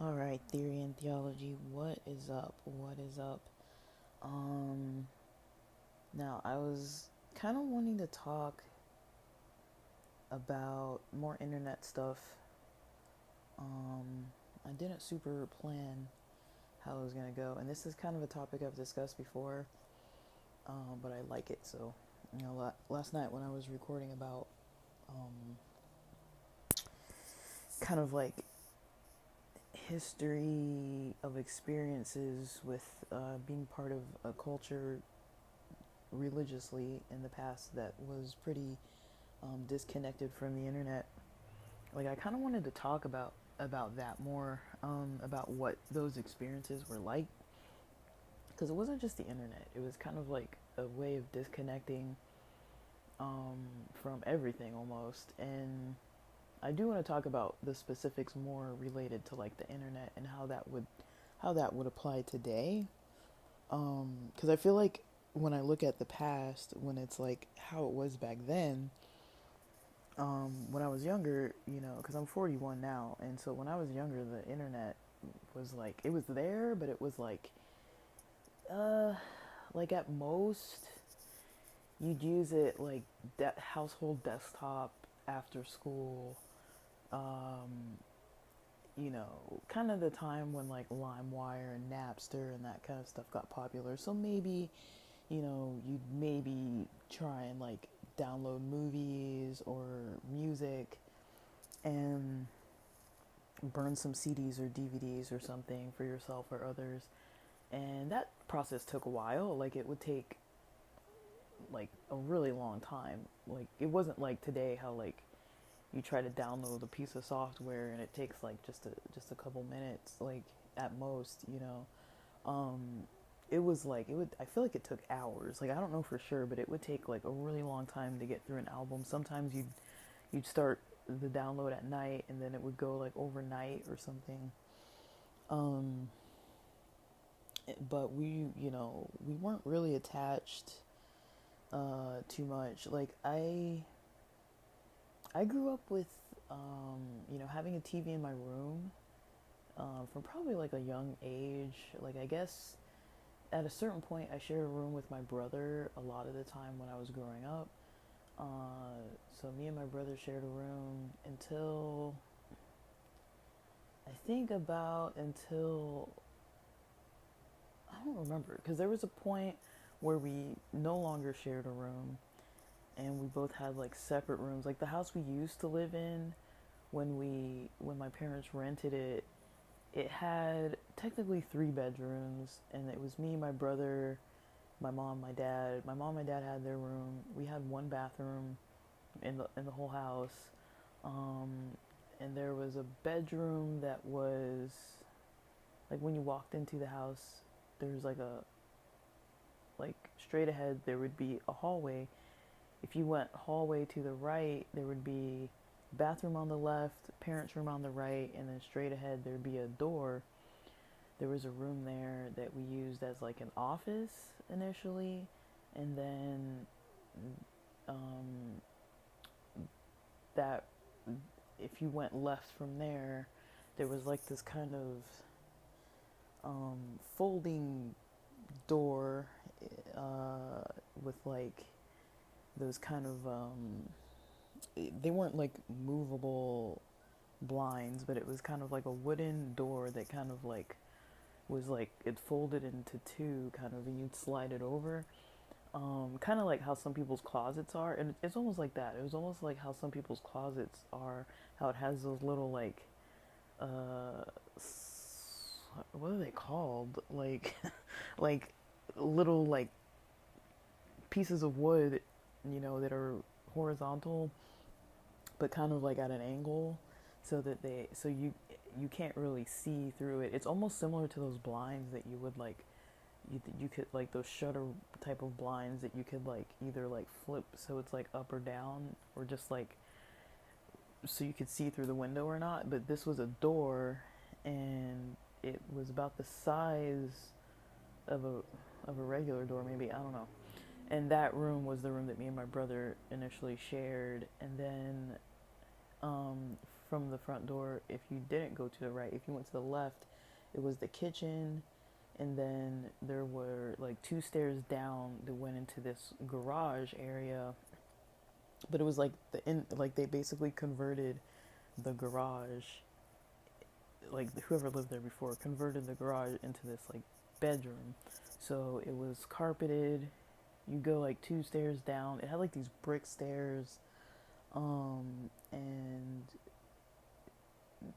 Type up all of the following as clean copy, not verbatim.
All right, theory and theology. What is up? What is up? Um, Now I was kind of wanting to talk about more internet stuff. I didn't super plan how it was gonna go, and this is kind of a topic I've discussed before, but I like it. So, last night when I was recording about um, kind of like history of experiences with being part of a culture religiously in the past that was pretty disconnected from the internet. Like I kind of wanted to talk about that more, about what those experiences were like, because it wasn't just the internet. It was kind of like a way of disconnecting um, from everything almost. And I do want to talk about the specifics more related to like the internet and how that would apply today. Because I feel like when I look at the past, when it's like how it was back then, when I was younger, because I'm 41 now, and so when I was younger, the internet was like, it was there, but it was uh, like at most, you'd use it like household desktop after school, um, kind of the time when like LimeWire and Napster and that kind of stuff got popular. So maybe, you'd maybe try and like download movies or music and burn some CDs or DVDs or something for yourself or others. And that process took a while. Like it would take like a really long time. Like it wasn't like today how like you try to download a piece of software and it takes like just a couple minutes like at most. Um it was like it would I feel like it took hours. Like I don't know for sure, but it would take like a really long time to get through an album. Sometimes you'd start the download at night and then it would go like overnight or something. Um, but we weren't really attached too much. Like I grew up with having a TV in my room from probably like a young age. Like I guess at a certain point I shared a room with my brother a lot of the time when I was growing up. So me and my brother shared a room until I think about until I don't remember because there was a point where we no longer shared a room and we both had like separate rooms. Like the house we used to live in when my parents rented it, it had technically three bedrooms and it was me, my brother, my mom, my dad. My mom and my dad had their room. We had one bathroom in the whole house. Um, and there was a bedroom that was like when you walked into the house, there's like straight ahead there would be a hallway. If you went hallway to the right, there would be bathroom on the left, parents' room on the right, and then straight ahead there'd be a door. There was a room there that we used as like an office initially, and then um, that if you went left from there, there was like this kind of folding door uh, with like those kind of they weren't like movable blinds, but it was kind of like a wooden door that kind of like was like it folded into two kind of and you'd slide it over. Kind of like how some people's closets are, and it's almost like that. It was almost like how some people's closets are, how it has those little like uh what are they called, like like little like pieces of wood, that are horizontal but kind of like at an angle so that you can't really see through it. It's almost similar to those blinds that you would like you could like those shutter type of blinds that you could like either like flip so it's like up or down or just like so you could see through the window or not. But this was a door and it was about the size of a regular door, maybe, I don't know. And that room was the room that me and my brother initially shared. And then um, from the front door, if you didn't go to the right, if you went to the left, it was the kitchen, and then there were like two stairs down that went into this garage area. But it was like like they basically converted the garage, like whoever lived there before converted the garage into this like bedroom. So it was carpeted. You go like two stairs down. It had like these brick stairs, and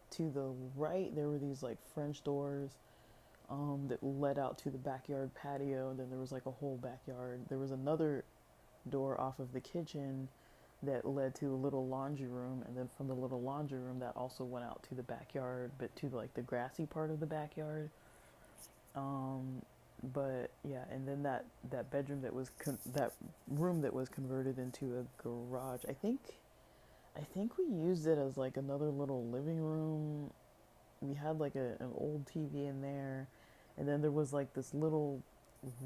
to the right there were these like French doors, that led out to the backyard patio. And then there was like a whole backyard. There was another door off of the kitchen that led to a little laundry room, and then from the little laundry room that also went out to the backyard, but to like the grassy part of the backyard. But yeah, and then that bedroom that was that room that was converted into a garage. I think we used it as like another little living room. We had like an old TV in there, and then there was like this little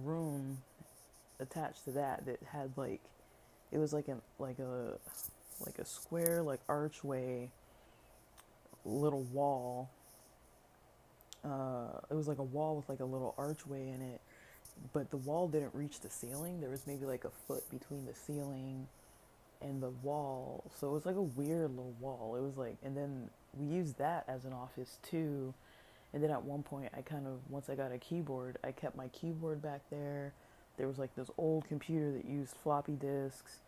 room attached to that that had like, it was like a square like archway little wall. It was like a wall with like a little archway in it, but the wall didn't reach the ceiling. There was maybe like a foot between the ceiling and the wall, so it was like a weird little wall. It was like, and then we used that as an office too. And then at one point, once I got a keyboard, I kept my keyboard back there. There was like this old computer that used floppy disks.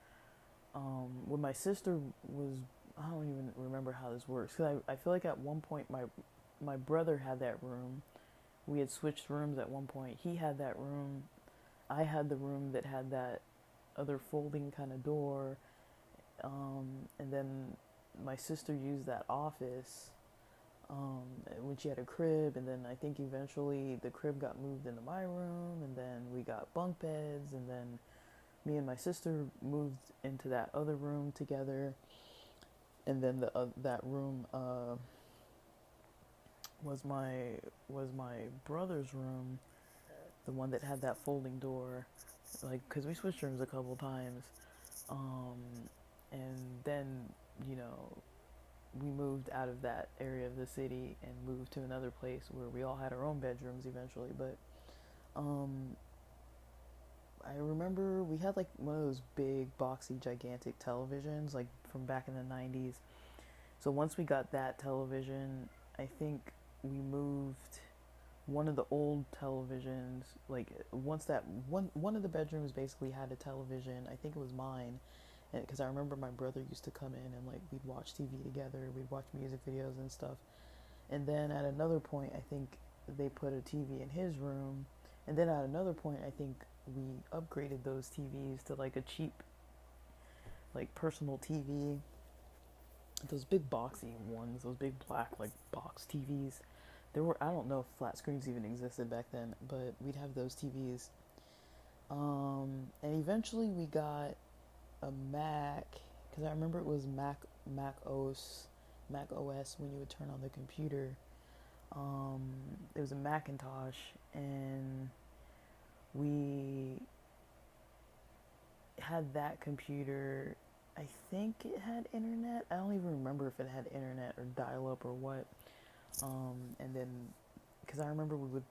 When my sister was, I don't even remember how this works. Cause I feel like at one point my brother had that room. We had switched rooms at one point. He had that room. I had the room that had that other folding kind of door. And then my sister used that office, when she had a crib, and then I think eventually the crib got moved into my room, and then we got bunk beds, and then me and my sister moved into that other room together, and then that room was my brother's room, the one that had that folding door, like because we switched rooms a couple times, um, and then you know we moved out of that area of the city and moved to another place where we all had our own bedrooms eventually. But um, I remember we had like one of those big, boxy, gigantic televisions, like from back in the 90s. So once we got that television, I think we moved one of the old televisions. Like once that one of the bedrooms basically had a television. I think it was mine, because I remember my brother used to come in and like we'd watch TV together. We'd watch music videos and stuff. And then at another point, I think they put a TV in his room. And then at another point, I think we upgraded those TVs to like a cheap, like personal TV. Those big boxy ones, those big black like box TVs. I don't know if flat screens even existed back then, but we'd have those TVs. And eventually we got a Mac, because I remember it was Mac OS when you would turn on the computer. It was a Macintosh, and we had that computer. I think it had internet. I don't even remember if it had internet or dial-up or what. And then, because I remember we would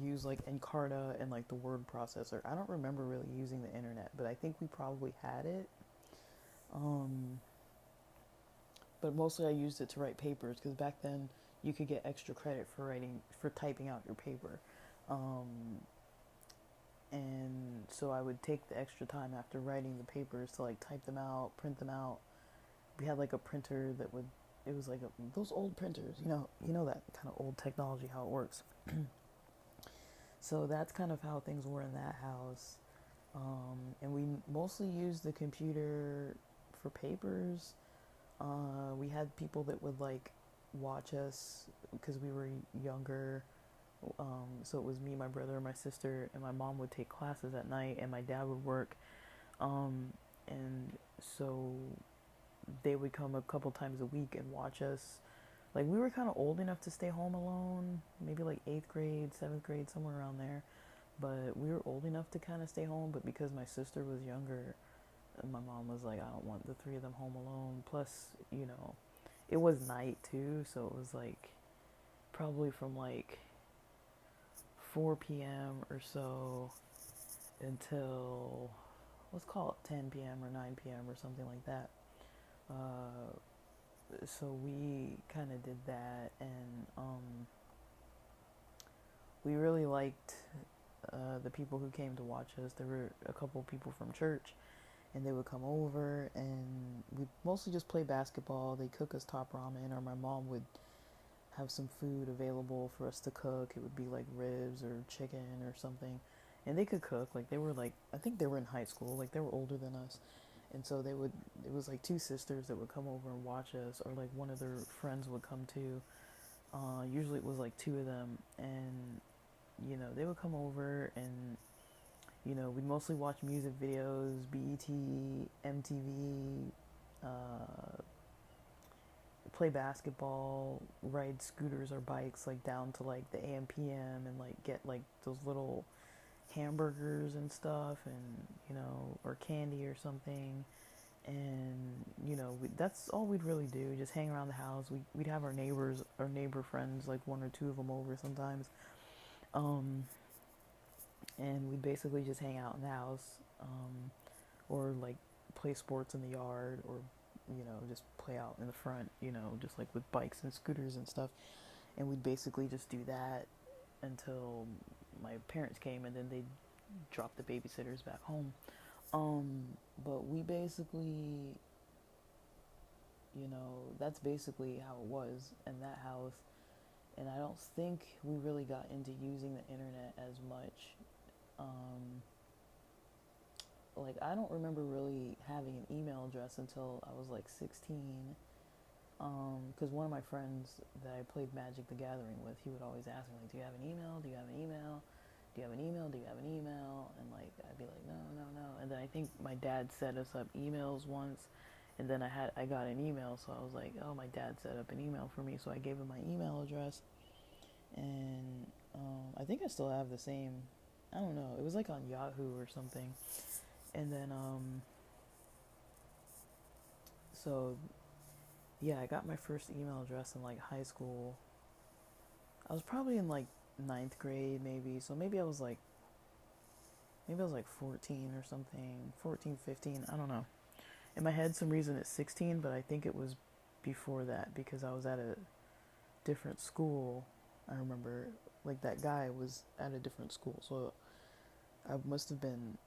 use like Encarta and like the word processor. I don't remember really using the internet, but I think we probably had it. But mostly I used it to write papers, because back then you could get extra credit for typing out your paper. And so I would take the extra time after writing the papers to like type them out, print them out. We had like a printer that would, it was like those old printers, you know that kind of old technology, how it works. So that's kind of how things were in that house. And we mostly used the computer for papers. We had people that would like watch us because we were younger. So it was me, my brother, and my sister, and my mom would take classes at night, and my dad would work. And so they would come a couple times a week and watch us. Like, we were kind of old enough to stay home alone, maybe like 8th grade, 7th grade, somewhere around there. But we were old enough to kind of stay home, but because my sister was younger, my mom was like, I don't want the three of them home alone. Plus, it was night too, so it was like probably from like 4 p.m. or so until, let's call it 10 p.m. or 9 p.m. or something like that. Uh, so we kind of did that, and we really liked the people who came to watch us. There were a couple people from church, and they would come over, and we'd mostly just play basketball. They cook us top ramen, or my mom would have some food available for us to cook. It would be like ribs or chicken or something. And they could cook. Like, they were like, I think they were in high school. Like, they were older than us. And so they would, it was like two sisters that would come over and watch us, or like one of their friends would come too. Usually it was like two of them. And, you know, they would come over, and, you know, we'd mostly watch music videos, BET, MTV, play basketball, ride scooters or bikes like down to like the AM/PM, and like get like those little hamburgers and stuff, and, you know, or candy or something. And, you know, that's all we'd really do, just hang around the house. We'd have our neighbors, our neighbor friends, like one or two of them over sometimes, um, and we'd basically just hang out in the house, or like play sports in the yard, or, you know, just play out in the front, you know, just like with bikes and scooters and stuff. And we'd basically just do that until my parents came, and then they'd drop the babysitters back home. But we basically, you know, that's basically how it was in that house. And I don't think we really got into using the internet as much. Um, like, I don't remember really having an email address until I was like 16. Because one of my friends that I played Magic the Gathering with, he would always ask me, like, do you have an email? Do you have an email? Do you have an email? Do you have an email? And, like, I'd be like, no, no, no. And then I think my dad set us up emails once. And then I got an email, so I was like, oh, my dad set up an email for me. So I gave him my email address. And I think I still have the same, I don't know. It was like on Yahoo or something. And then, so yeah, I got my first email address in like high school. I was probably in like ninth grade, maybe. So maybe I was like 14 or something, 14, 15. I don't know. In my head, some reason it's 16, but I think it was before that, because I was at a different school. I remember, like, that guy was at a different school, so I must have been,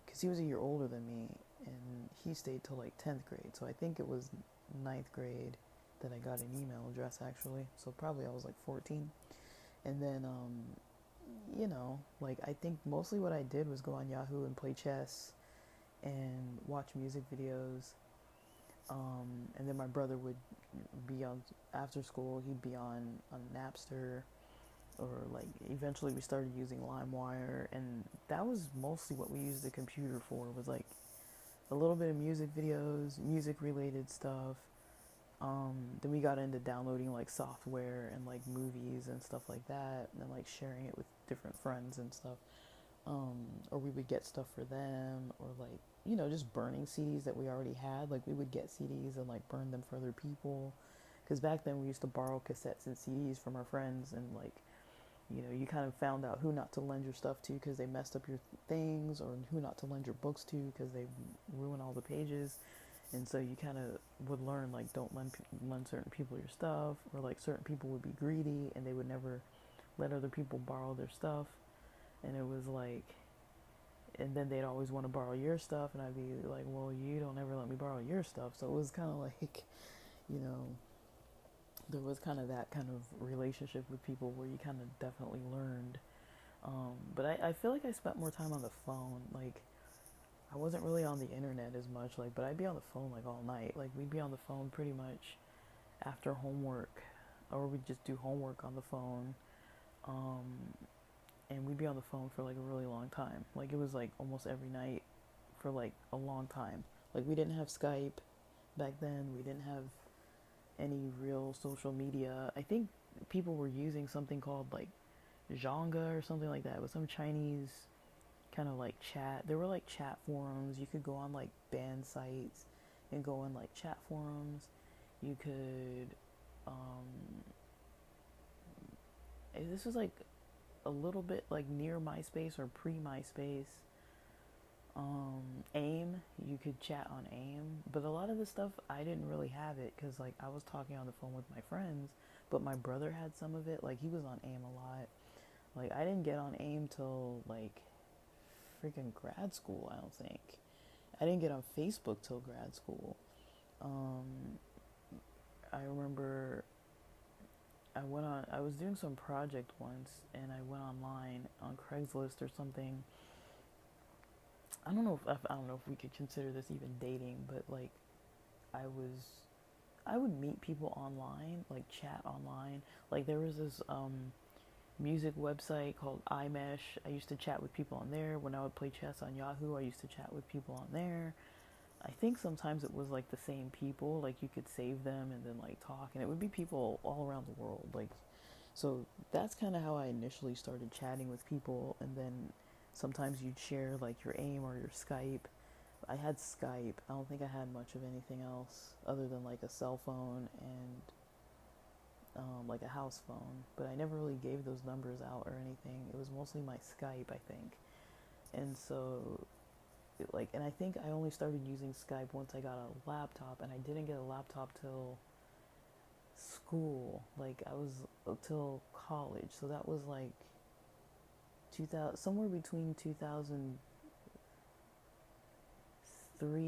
because he was a year older than me, and he stayed till like 10th grade. So I think it was ninth grade that I got an email address, actually. So probably I was like 14. And then, you know, like, I think mostly what I did was go on Yahoo and play chess and watch music videos. And then my brother would be on, after school, he'd be on Napster, or like eventually we started using LimeWire, and that was mostly what we used the computer for, was like a little bit of music videos, music related stuff. Then we got into downloading like software and like movies and stuff like that, and then like sharing it with different friends and stuff. Or we would get stuff for them, or like, you know, just burning CDs that we already had. Like, we would get CDs and like burn them for other people. Because back then we used to borrow cassettes and CDs from our friends, and like, you know, you kind of found out who not to lend your stuff to because they messed up your things, or who not to lend your books to because they ruin all the pages. And so you kind of would learn, like, don't lend certain people your stuff, or like certain people would be greedy and they would never let other people borrow their stuff. And it was like, and then they'd always want to borrow your stuff, and I'd be like, well, you don't ever let me borrow your stuff. So it was kind of like, you know, there was kind of that kind of relationship with people where you kind of definitely learned. But I feel like I spent more time on the phone. Like, I wasn't really on the internet as much, like, but I'd be on the phone like all night. Like, we'd be on the phone pretty much after homework, or we'd just do homework on the phone. Um, and we'd be on the phone for like a really long time. Like, it was like almost every night for like a long time. Like, we didn't have Skype back then. We didn't have any real social media. I think people were using something called like Zhanga or something like that. It was some Chinese kind of like chat. There were like chat forums. You could go on like band sites and go on like chat forums. You could, this was like a little bit like near MySpace or pre MySpace. AIM, you could chat on AIM, but a lot of the stuff I didn't really have it because like I was talking on the phone with my friends, but my brother had some of it. Like he was on AIM a lot. Like I didn't get on AIM till like freaking grad school. I don't think I didn't get on Facebook till grad school. Um, I remember I was doing some project once, and I went online on Craigslist or something. I don't know if we could consider this even dating, but like I was I would meet people online, like chat online. Like there was this music website called iMesh. I used to chat with people on there. When I would play chess on Yahoo, I used to chat with people on there. I think sometimes it was like the same people, like you could save them and then like talk, and it would be people all around the world. Like, so that's kind of how I initially started chatting with people, and then sometimes you'd share like your AIM or your Skype. I had Skype. I don't think I had much of anything else other than like a cell phone and like a house phone, but I never really gave those numbers out or anything. It was mostly my Skype, I think. And so like, and I think I only started using Skype once I got a laptop, and I didn't get a laptop till school. Like I was till college, so that was like 2000, somewhere between 2003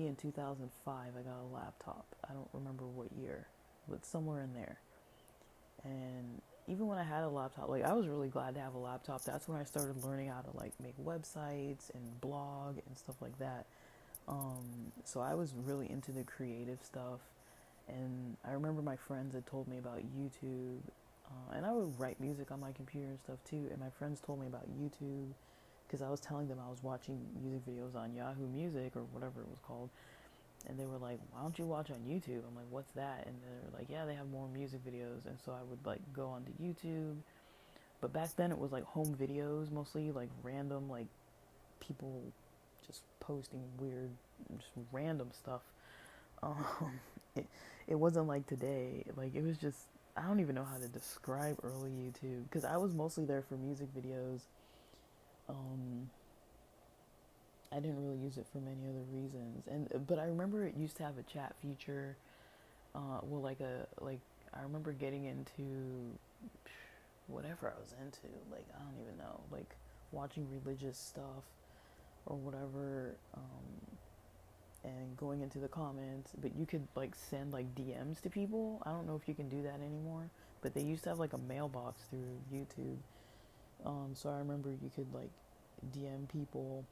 and 2005. I got a laptop. I don't remember what year, but somewhere in there. And even when I had a laptop, like I was really glad to have a laptop. That's when I started learning how to like make websites and blog and stuff like that. So I was really into the creative stuff, and I remember my friends had told me about YouTube, and I would write music on my computer and stuff too. And my friends told me about YouTube because I was telling them I was watching music videos on Yahoo Music or whatever it was called, and they were like, "Why don't you watch on YouTube?" I'm like, "What's that?" And they're like, "Yeah, they have more music videos." And so I would like go onto YouTube, but back then it was like home videos mostly, like random like people just posting weird, just random stuff. Um, it, it wasn't like today. Like it was just I don't even know how to describe early YouTube because I was mostly there for music videos. Um, I didn't really use it for many other reasons, and but I remember it used to have a chat feature. Well, like I remember getting into whatever I was into. Like I don't even know, like watching religious stuff or whatever. And going into the comments, but you could like send like DMs to people. I don't know if you can do that anymore, but they used to have like a mailbox through YouTube. So I remember you could like DM people,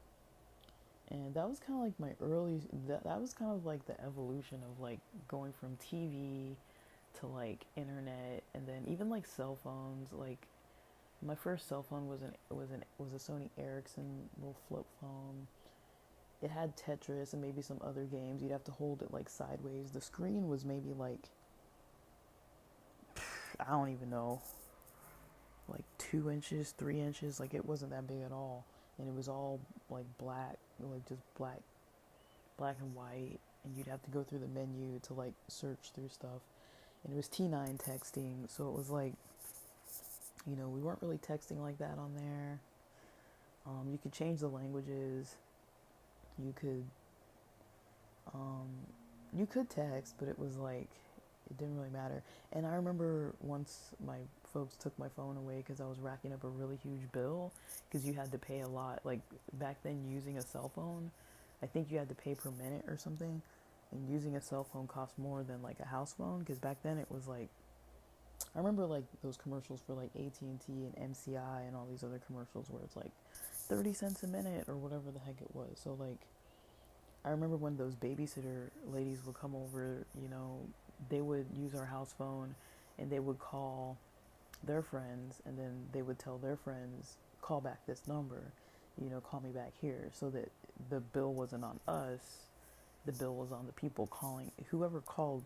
and that was kind of like my early. That was kind of like the evolution of like going from TV to like internet, and then even like cell phones. Like my first cell phone was a Sony Ericsson little flip phone. It had Tetris and maybe some other games. You'd have to hold it like sideways. The screen was maybe like I don't even know, like 2 inches, 3 inches. Like it wasn't that big at all, and it was all like black, like just black and white. And you'd have to go through the menu to like search through stuff. And it was T9 texting, so it was like we weren't really texting like that on there. You could change the languages. You could Um, you could text, but it was like it didn't really matter. And I remember once my folks took my phone away because I was racking up a really huge bill because you had to pay a lot. Like back then, using a cell phone, I think you had to pay per minute or something. And using a cell phone cost more than like a house phone because back then it was like I remember like those commercials for like AT&T and MCI and all these other commercials where it's like 30 cents a minute or whatever the heck it was. So like I remember when those babysitter ladies would come over, they would use our house phone and they would call their friends and then they would tell their friends, call back this number, call me back here so that the bill wasn't on us. The bill was on the people calling. Whoever called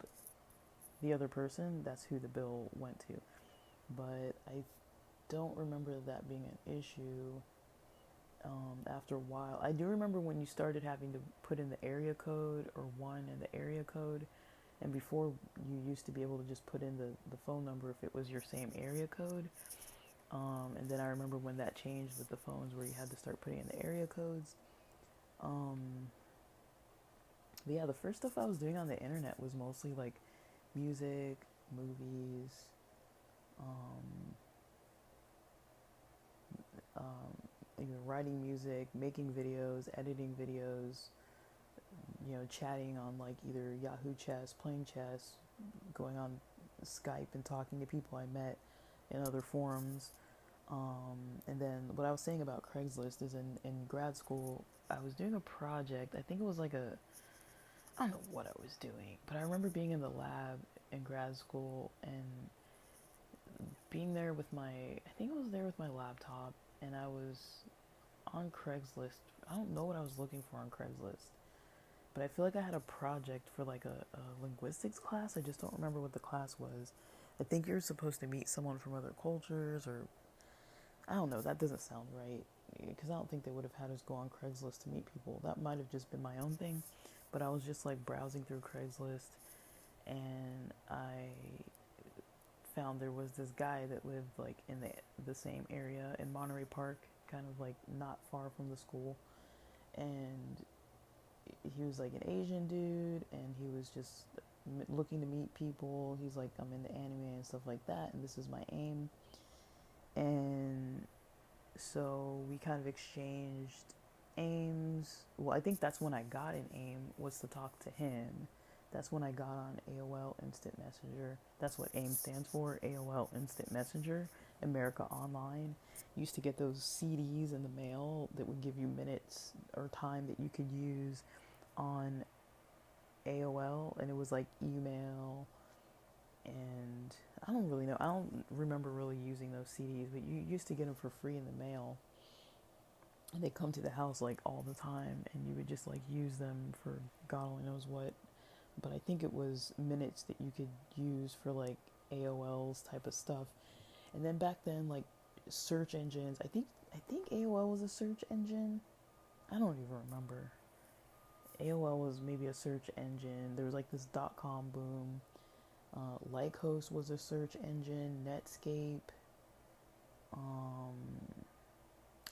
the other person, that's who the bill went to. But I don't remember that being an issue after a while. I do remember when you started having to put in the area code or one in the area code, And before, you used to be able to just put in the phone number if it was your same area code. And then I remember when that changed with the phones where you had to start putting in the area codes. Um, but yeah, the first stuff I was doing on the internet was mostly like music, movies, um, writing music, making videos, editing videos, chatting on like either Yahoo Chess, playing chess, going on Skype and talking to people I met in other forums. And then what I was saying about Craigslist is in grad school, I was doing a project. I think it was like I don't know what I was doing, but I remember being in the lab in grad school and being there with I think I was there with my laptop and I was on Craigslist. I don't know what I was looking for on Craigslist, but I feel like I had a project for like a linguistics class. I just don't remember what the class was. I think you're supposed to meet someone from other cultures, or I don't know. That doesn't sound right because I don't think they would have had us go on Craigslist to meet people. That might have just been my own thing, but I was just like browsing through Craigslist and I found there was this guy that lived like in the same area in Monterey Park, kind of like not far from the school, and he was like an Asian dude, and he was just looking to meet people. He's like, I'm into anime and stuff like that, and this is my aim. And so we kind of exchanged aims. Well, I think that's when I got an aim, was to talk to him. That's when I got on AOL Instant Messenger. That's what AIM stands for, AOL Instant Messenger. America Online. You used to get those CDs in the mail that would give you minutes or time that you could use on AOL, and it was like email, and I don't really know. I don't remember really using those CDs, but you used to get them for free in the mail. And they come to the house like all the time, and you would just like use them for God only knows what. But I think it was minutes that you could use for like AOL's type of stuff. And then back then, like search engines, I think AOL was a search engine. I don't even remember. AOL was maybe a search engine. There was like this .com boom. Lycos was a search engine. Netscape. I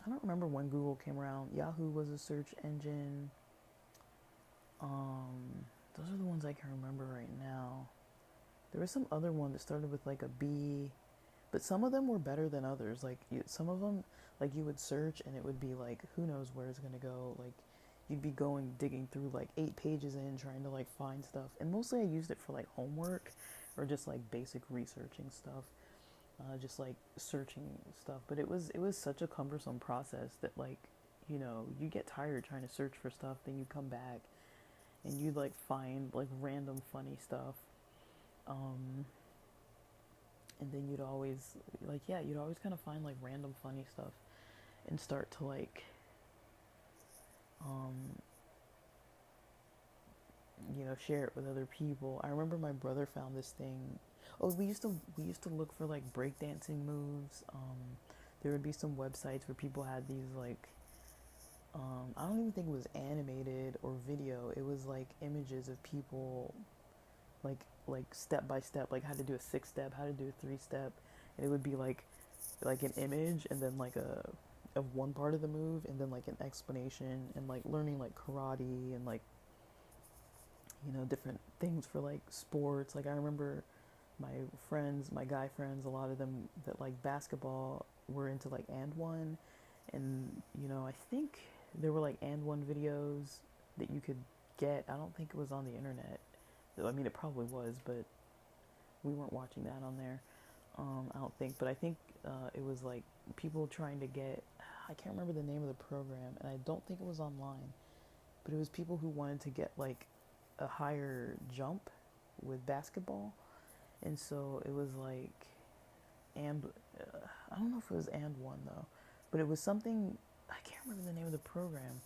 don't remember when Google came around. Yahoo was a search engine. Those are the ones I can remember right now. There was some other one that started with like a B, but some of them were better than others. Like some of them, like you would search and it would be like, who knows where it's gonna go. Like you'd be digging through like 8 pages in trying to like find stuff. And mostly I used it for like homework or just like basic researching stuff. Just like searching stuff. But it was such a cumbersome process that like, you get tired trying to search for stuff, then you come back and you'd like find like random funny stuff. Um, and then you'd always you'd always kind of find like random funny stuff and start to like um, share it with other people. I remember my brother found this thing. Oh, we used to look for like breakdancing moves. There would be some websites where people had these like I don't even think it was animated or video. It was like images of people like step by step, like how to do a 6 step, how to do a 3 step, and it would be like an image and then like a of one part of the move and then like an explanation and like learning like karate and like different things for like sports. Like I remember my guy friends, a lot of them that like basketball were into like and one, and I think there were like and one videos that you could get. I don't think it was on the internet. I mean, it probably was, but we weren't watching that on there. I don't think, but I think it was like people trying to get. I can't remember the name of the program, and I don't think it was online, but it was people who wanted to get like a higher jump with basketball, and so it was like, and I don't know if it was and one though, but it was something. I can't remember the name of the program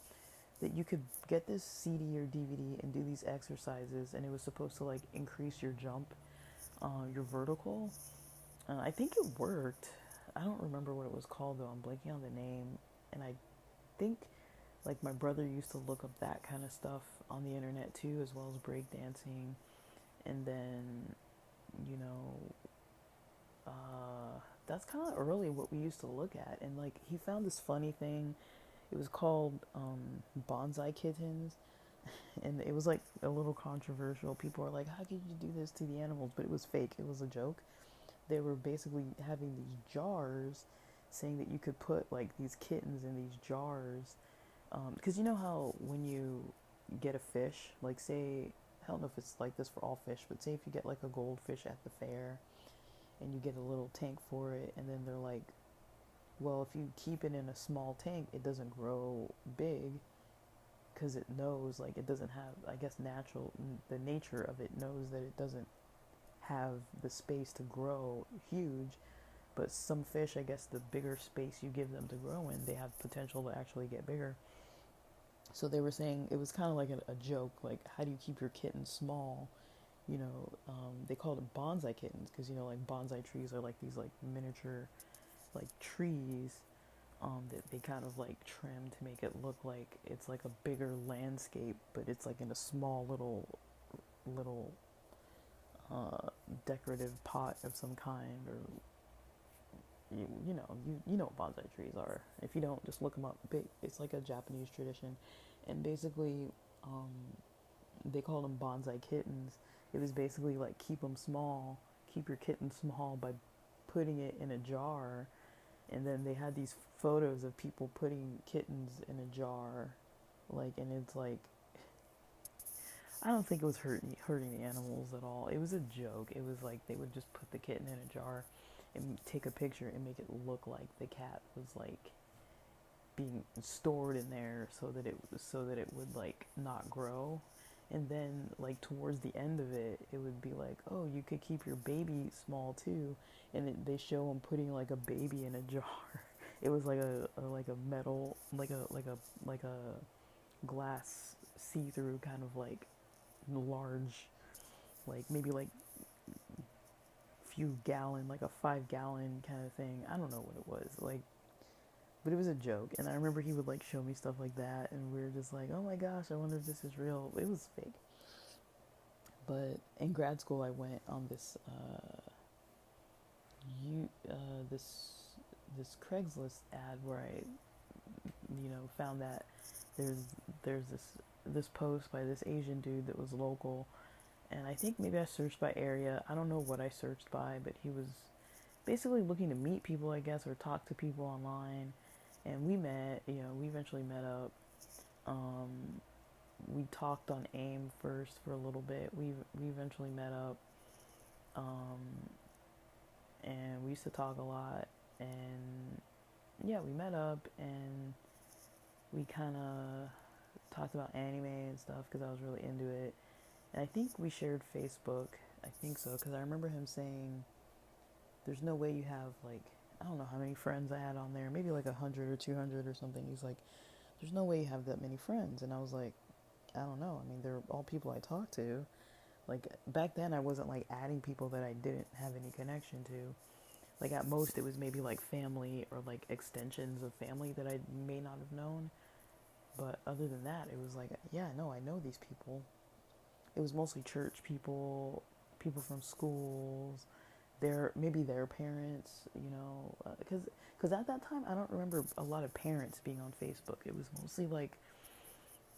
that you could get this CD or DVD and do these exercises, and it was supposed to like increase your jump, your vertical. I think it worked. I don't remember what it was called though. I'm blanking on the name, and I think like my brother used to look up that kind of stuff on the internet too, as well as breakdancing And then, you know, that's kind of early what we used to look at. And like, he found this funny thing. It was called bonsai kittens, and it was like a little controversial. People were like, "How could you do this to the animals?" But it was fake. It was a joke. They were basically having these jars, saying that you could put like these kittens in these jars, because you know how when you get a fish, like say, I don't know if it's like this for all fish, but say if you get like a goldfish at the fair, and you get a little tank for it, and then they're like, well, if you keep it in a small tank, it doesn't grow big because it knows like it doesn't have, I guess, the nature of it knows that it doesn't have the space to grow huge. But some fish, I guess, the bigger space you give them to grow in, they have potential to actually get bigger. So they were saying it was kind of like a joke, like how do you keep your kitten small? You know, they called it bonsai kittens because you know, like bonsai trees are like these like miniature like trees that they kind of like trim to make it look like it's like a bigger landscape, but it's like in a small little decorative pot of some kind, or you know what bonsai trees are. If you don't, just look them up. It's like a Japanese tradition, and basically, um, they call them bonsai kittens. It was basically like keep your kitten small by putting it in a jar, and then they had these photos of people putting kittens in a jar, like, and it's like I don't think it was hurting the animals at all. It was a joke. It was like they would just put the kitten in a jar and take a picture and make it look like the cat was like being stored in there so that it would like not grow. And then like towards the end of it, it would be like, oh, you could keep your baby small too, and they show them putting like a baby in a jar. It was like a metal like a glass see-through kind of like large, like maybe like few gallon, like a 5 gallon kind of thing. I don't know what it was like, but it was a joke. And I remember he would like show me stuff like that, and we were just like, oh my gosh, I wonder if this is real. It was fake. But in grad school, I went on you this this Craigslist ad where I found that there's this post by this Asian dude that was local, and I think maybe I searched by area. I don't know what I searched by, but he was basically looking to meet people, I guess, or talk to people online. And we met. We eventually met up. Um, we talked on AIM first for a little bit. We eventually met up, um, and we used to talk a lot. And yeah, we met up and we kind of talked about anime and stuff because I was really into it. And I think we shared Facebook. I think so because I remember him saying, "There's no way you have like I don't know how many friends I had on there, maybe like 100 or 200 or something." He's like, "There's no way you have that many friends," and I was like, "I don't know. I mean, they're all people I talk to. Like back then, I wasn't like adding people that I didn't have any connection to. Like at most, it was maybe like family or like extensions of family that I may not have known. But other than that, it was like, yeah, no, I know these people. It was mostly church people, people from schools, their parents, because at that time I don't remember a lot of parents being on Facebook. It was mostly like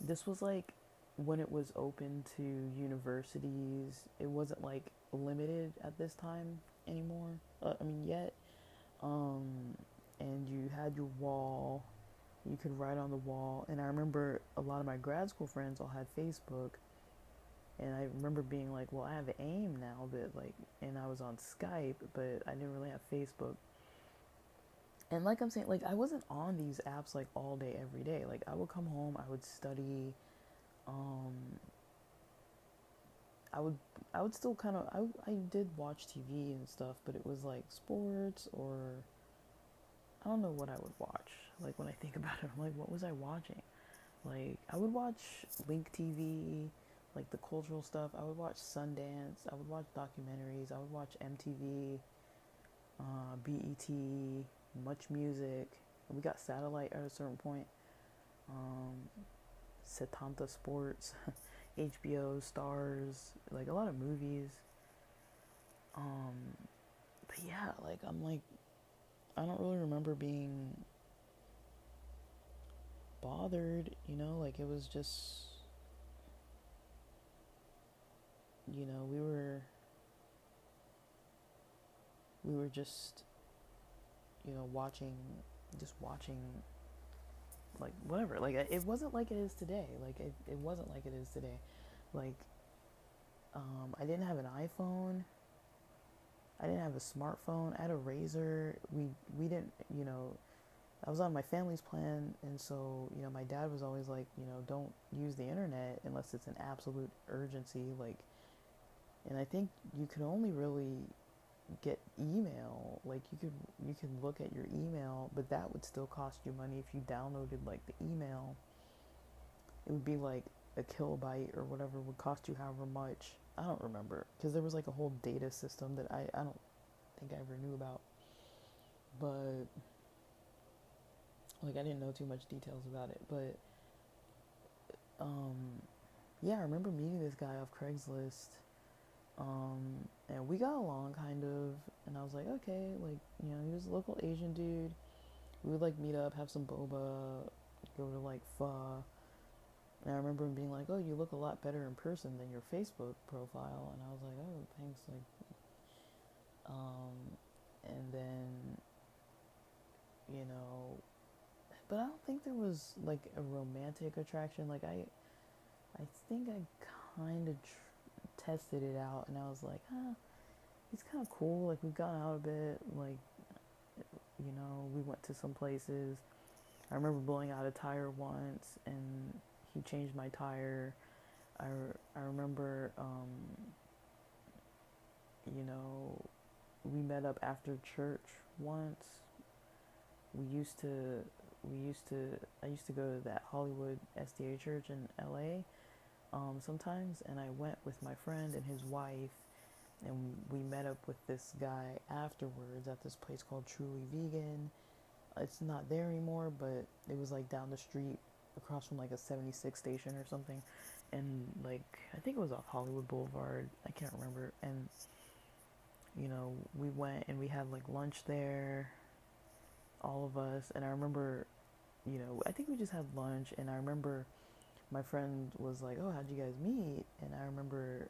this was like when it was open to universities. It wasn't like limited at this time anymore. I mean yet. Um, and you had your wall. You could write on the wall. And I remember a lot of my grad school friends all had Facebook. And I remember being like, well, I have AIM now, but like, and I was on Skype, but I didn't really have Facebook. And like I'm saying, like I wasn't on these apps like all day, every day. Like I would come home, I would study, um, I would, I would still kind of, I did watch TV and stuff, but it was like sports or I don't know what I would watch. Like when I think about it, I'm like, what was I watching? Like I would watch Link TV, like the cultural stuff. I would watch Sundance. I would watch documentaries. I would watch MTV, BET, Much Music. We got satellite at a certain point. Um, Setanta Sports. HBO, Stars, like a lot of movies. Um, but yeah, like I'm like I don't really remember being bothered, like it was just, we were just, watching like whatever. Like it wasn't like it is today. Like it wasn't like it is today. Like I didn't have an iPhone. I didn't have a smartphone. I had a Razor. We didn't, I was on my family's plan, and so my dad was always like, don't use the internet unless it's an absolute urgency. Like, and I think you could only really get email. Like you could look at your email, but that would still cost you money if you downloaded like the email. It would be like a kilobyte or whatever would cost you however much. I don't remember because there was like a whole data system that I don't think I ever knew about. But like I didn't know too much details about it. But um, yeah, I remember meeting this guy off Craigslist. And we got along kind of, and I was like, okay, like, he was a local Asian dude. We would like meet up, have some boba, go to like pho. And I remember him being like, oh, you look a lot better in person than your Facebook profile. And I was like, oh, thanks. And then, you know, but I don't think there was like a romantic attraction. Like, I think I kind of tested it out, and I was like, he's kind of cool. Like, we've gone out a bit. Like, we went to some places. I remember blowing out a tire once, and he changed my tire. I remember, we met up after church once. I used to go to that Hollywood SDA church in LA sometimes, and I went with my friend and his wife, and we met up with this guy afterwards at this place called Truly Vegan. It's not there anymore, but it was like down the street across from like a 76 station or something. And like, I think it was off Hollywood Boulevard. I can't remember. And, we went and we had like lunch there, all of us. And I remember, I think we just had lunch. And I remember my friend was like, oh, how'd you guys meet? And I remember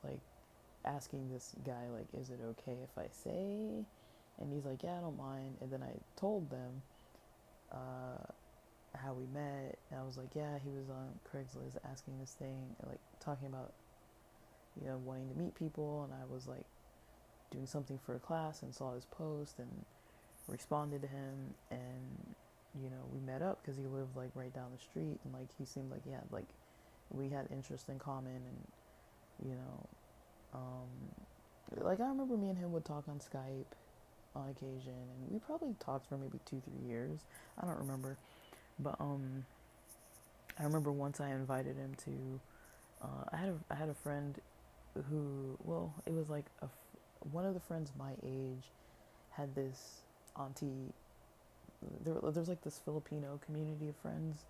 like asking this guy, like, is it okay if I say? And he's like, yeah, I don't mind. And then I told them how we met. And I was like, yeah, he was on Craigslist asking this thing, and like talking about, wanting to meet people. And I was like doing something for a class and saw his post and responded to him. And, we met up because he lived like right down the street. And like, he seemed like, yeah, like we had interests in common. And, like I remember me and him would talk on Skype on occasion, and we probably talked for maybe 2-3 years. I don't remember, but I remember once I invited him to. I had a friend who, well, it was like one of the friends my age had this auntie. There was like this Filipino community of friends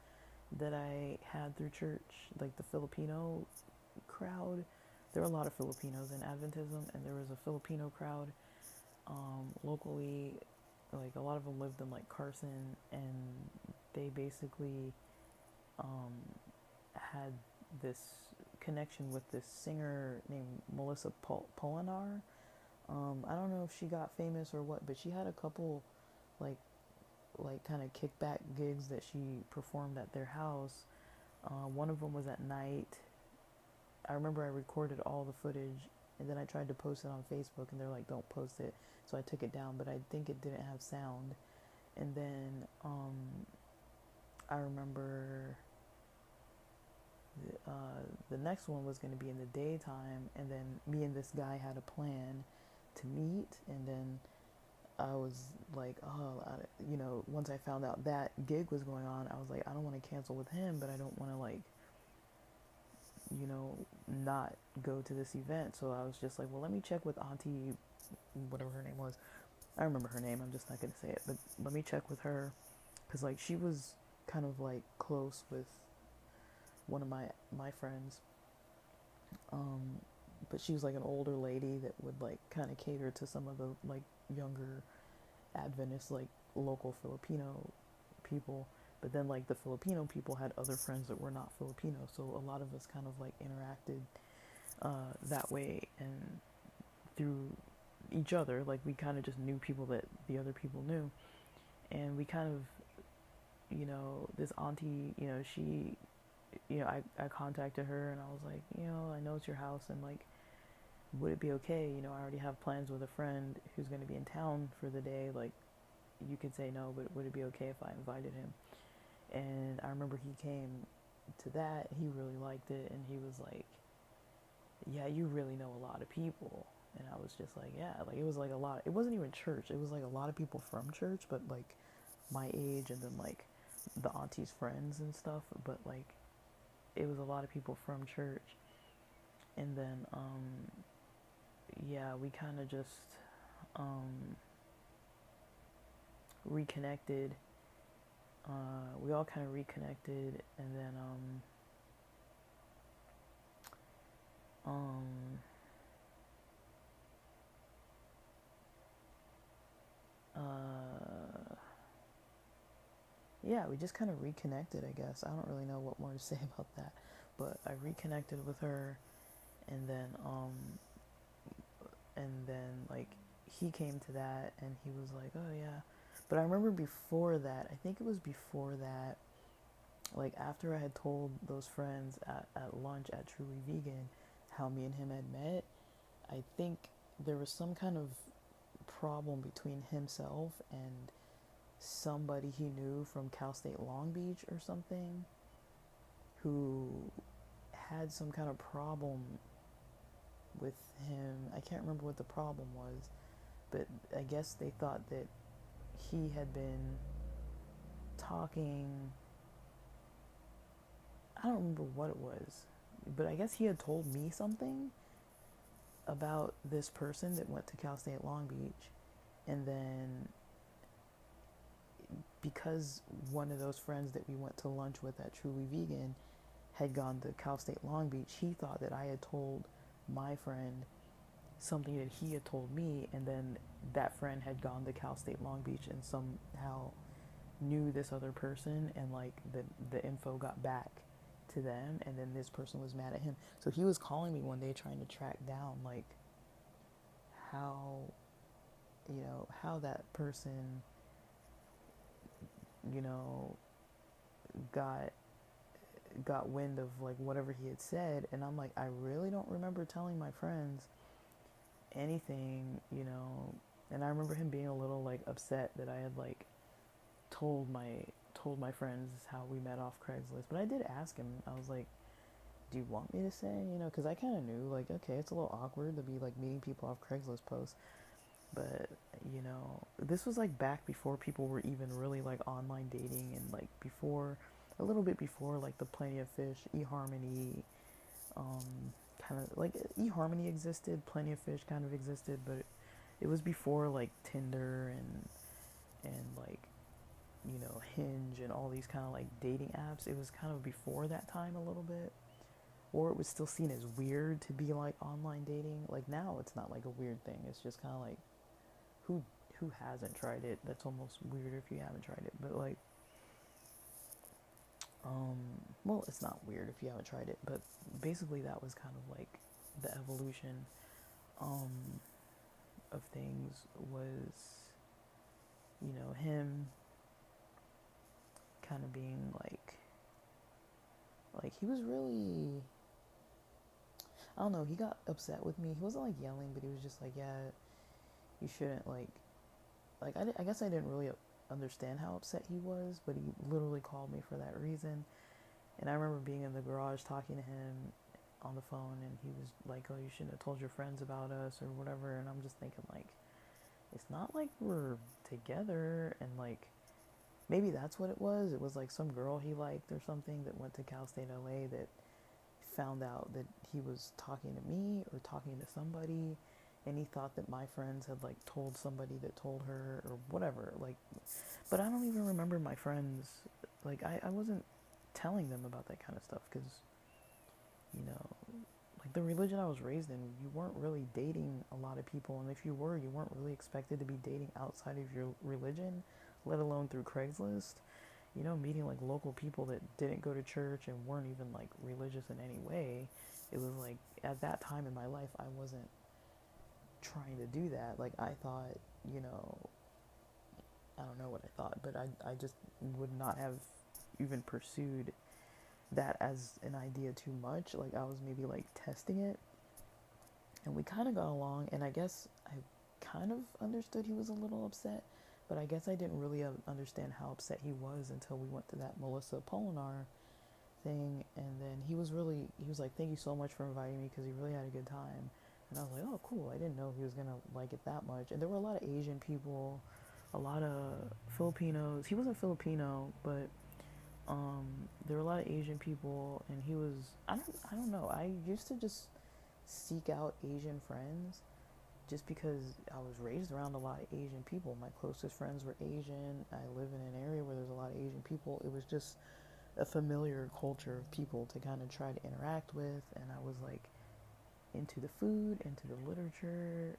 that I had through church, like the Filipino crowd. There were a lot of Filipinos in Adventism, and there was a Filipino crowd locally. Like a lot of them lived in like Carson, and they basically had this connection with this singer named Melissa Polinar. I don't know if she got famous or what, but she had a couple like kind of kickback gigs that she performed at their house. One of them was at night. I remember I recorded all the footage, and then I tried to post it on Facebook, and they're like, don't post it. So I took it down, but I think it didn't have sound. And then I remember the next one was going to be in the daytime, and then me and this guy had a plan to meet. And then I was like, oh, once I found out that gig was going on, I was like, I don't want to cancel with him, but I don't want to like, not go to this event. So I was just like, well, let me check with Auntie, whatever her name was. I remember her name. I'm just not going to say it, but let me check with her. Cause like she was kind of like close with one of my friends, um, but she was like an older lady that would like kind of cater to some of the like younger Adventist like local Filipino people. But then like the Filipino people had other friends that were not Filipino, so a lot of us kind of like interacted that way and through each other. Like we kind of just knew people that the other people knew, and we kind of, this auntie, she, I contacted her and I was like, I know it's your house and like, would it be okay? I already have plans with a friend who's going to be in town for the day. Like, you could say no, but would it be okay if I invited him? And I remember he came to that. He really liked it, and he was like, "Yeah, you really know a lot of people." And I was just like, "Yeah." Like it was like a lot. It wasn't even church. It was like a lot of people from church, but like my age, and then like the auntie's friends and stuff. But like it was a lot of people from church, and then yeah, we kind of just um, reconnected. We all kind of reconnected, and then um, uh, yeah, we just kind of reconnected. I guess I don't really know what more to say about that, but I reconnected with her, and then like he came to that, and he was like, "Oh yeah," but I remember before that. I think it was before that. Like after I had told those friends at lunch at Truly Vegan how me and him had met, I think there was some kind of problem between himself and somebody he knew from Cal State Long Beach or something, who had some kind of problem with him. I can't remember what the problem was, but I guess they thought that he had been talking. I don't remember what it was, but I guess he had told me something about this person that went to Cal State Long Beach, and then because one of those friends that we went to lunch with at Truly Vegan had gone to Cal State Long Beach, he thought that I had told my friend something that he had told me, and then that friend had gone to Cal State Long Beach and somehow knew this other person, and like the info got back to them, and then this person was mad at him. So he was calling me one day trying to track down like how how that person you know got wind of like whatever he had said, and I'm like, I really don't remember telling my friends anything, and I remember him being a little like upset that I had like told my friends how we met off Craigslist. But I did ask him. I was like, do you want me to say, because I kind of knew like, okay, it's a little awkward to be like meeting people off Craigslist posts, but this was like back before people were even really like online dating, and like before, a little bit before like the Plenty of Fish, eHarmony, kind of like eHarmony existed, Plenty of Fish kind of existed, but it was before like Tinder and like Hinge and all these kind of like dating apps. It was kind of before that time a little bit, or it was still seen as weird to be like online dating. Like now, it's not like a weird thing. It's just kind of like who who hasn't tried it? That's almost weird if you haven't tried it. But like, um, well, it's not weird if you haven't tried it. But basically, that was kind of like the evolution, um, of things was, him kind of being like he was really, I don't know, he got upset with me. He wasn't like yelling, but he was just like, yeah, you shouldn't I guess I didn't really understand how upset he was, but he literally called me for that reason. And I remember being in the garage talking to him on the phone, and he was like, oh, you shouldn't have told your friends about us or whatever. And I'm just thinking like, it's not like we're together, and like maybe that's what it was. It was like some girl he liked or something that went to Cal State LA that found out that he was talking to me or talking to somebody, and he thought that my friends had like told somebody that told her or whatever. Like, but I don't even remember my friends. Like I wasn't telling them about that kind of stuff, because, you know, like the religion I was raised in, you weren't really dating a lot of people, and if you were, you weren't really expected to be dating outside of your religion, let alone through Craigslist. You know, meeting like local people that didn't go to church and weren't even like religious in any way. It was like at that time in my life, I wasn't trying to do that. Like I thought, you know, I don't know what I thought, but I just would not have even pursued that as an idea too much. Like I was maybe like testing it, and we kind of got along, and I guess I kind of understood he was a little upset, but I guess I didn't really understand how upset he was until we went to that Melissa Polinar thing. And then he was like, thank you so much for inviting me, because he really had a good time. And I was like, oh cool, I didn't know he was gonna like it that much. And there were a lot of Asian people, a lot of Filipinos. He wasn't Filipino, but there were a lot of Asian people, and he was, I don't know, I used to just seek out Asian friends just because I was raised around a lot of Asian people. My closest friends were Asian. I live in an area where there's a lot of Asian people. It was just a familiar culture of people to kind of try to interact with, and I was like into the food, into the literature,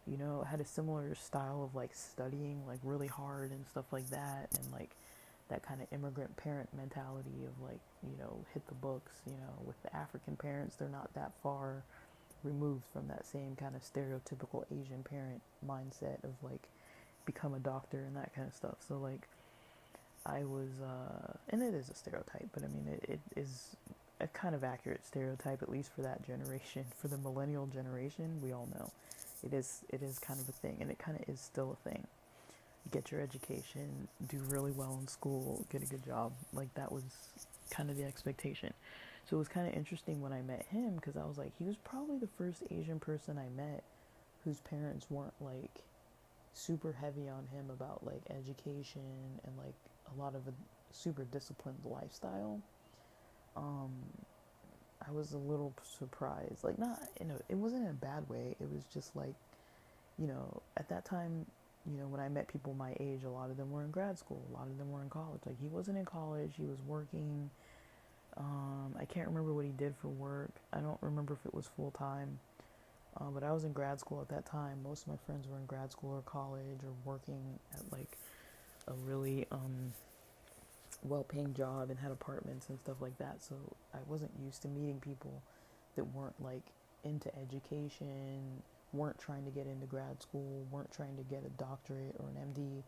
you know, had a similar style of like studying like really hard and stuff like that, and like that kind of immigrant parent mentality of like, you know, hit the books, you know, with the African parents, they're not that far removed from that same kind of stereotypical Asian parent mindset of like become a doctor and that kind of stuff. So like I was, and it is a stereotype, but I mean it is a kind of accurate stereotype, at least for that generation. For the millennial generation, we all know it is kind of a thing, and it kind of is still a thing. Get your education, do really well in school, get a good job. Like that was kind of the expectation. So it was kind of interesting when I met him, because I was like, he was probably the first Asian person I met whose parents weren't like super heavy on him about like education and like a lot of a super disciplined lifestyle. Um, I was a little surprised. Like not in a, it wasn't in a bad way. It was just like, you know, at that time, you know, when I met people my age, a lot of them were in grad school, a lot of them were in college. Like he wasn't in college, he was working. I can't remember what he did for work. I don't remember if it was full time. But I was in grad school at that time. Most of my friends were in grad school or college or working at like a really well-paying job and had apartments and stuff like that. So I wasn't used to meeting people that weren't like into education, weren't trying to get into grad school, weren't trying to get a doctorate or an MD.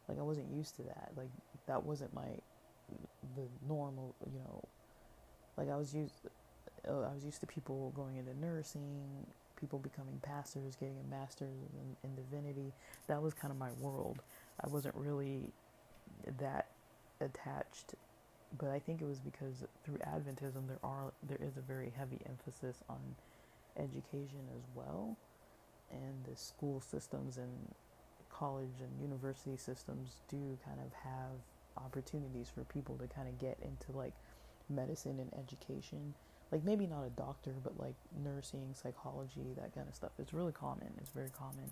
Like I wasn't used to that. Like that wasn't the normal, you know. Like I was used to people going into nursing, people becoming pastors, getting a master's in divinity. That was kind of my world. I wasn't really that attached, but I think it was because through Adventism there is a very heavy emphasis on education as well, and the school systems and college and university systems do kind of have opportunities for people to kind of get into like medicine and education, like maybe not a doctor, but like nursing, psychology, that kind of stuff. It's really common. It's very common,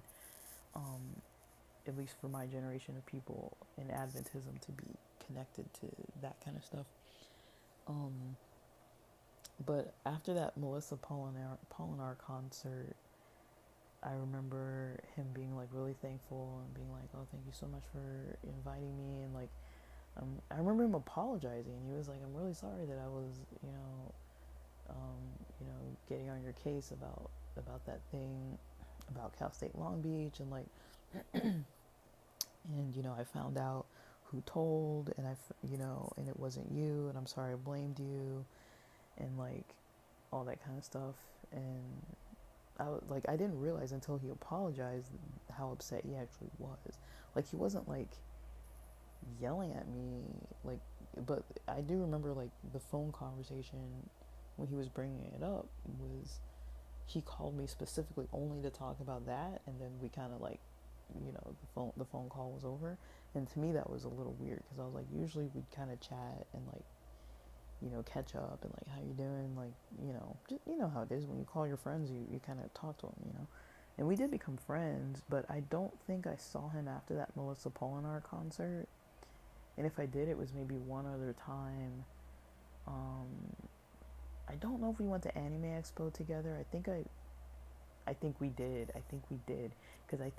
um, at least for my generation of people in Adventism, to be connected to that kind of stuff. Um, but after that Melissa Polinar concert, I remember him being like really thankful and being like, "Oh, thank you so much for inviting me," and like, I remember him apologizing. He was like, "I'm really sorry that I was, getting on your case about that thing about Cal State Long Beach, and like, and I found out who told, and and it wasn't you, and I'm sorry I blamed you, and like all that kind of stuff." And I didn't realize until he apologized how upset he actually was. Like he wasn't like yelling at me, like, but I do remember like the phone conversation when he was bringing it up was, he called me specifically only to talk about that, and then we kind of like, the phone call was over. And to me that was a little weird, because I was like, usually we'd kind of chat and like, catch up and like, how you doing, like, just, how it is when you call your friends, you kind of talk to them. And we did become friends, but I don't think I saw him after that Melissa Polinar concert. And if I did, it was maybe one other time. Um, I don't know if we went to Anime Expo together. I think we did. I think we did because I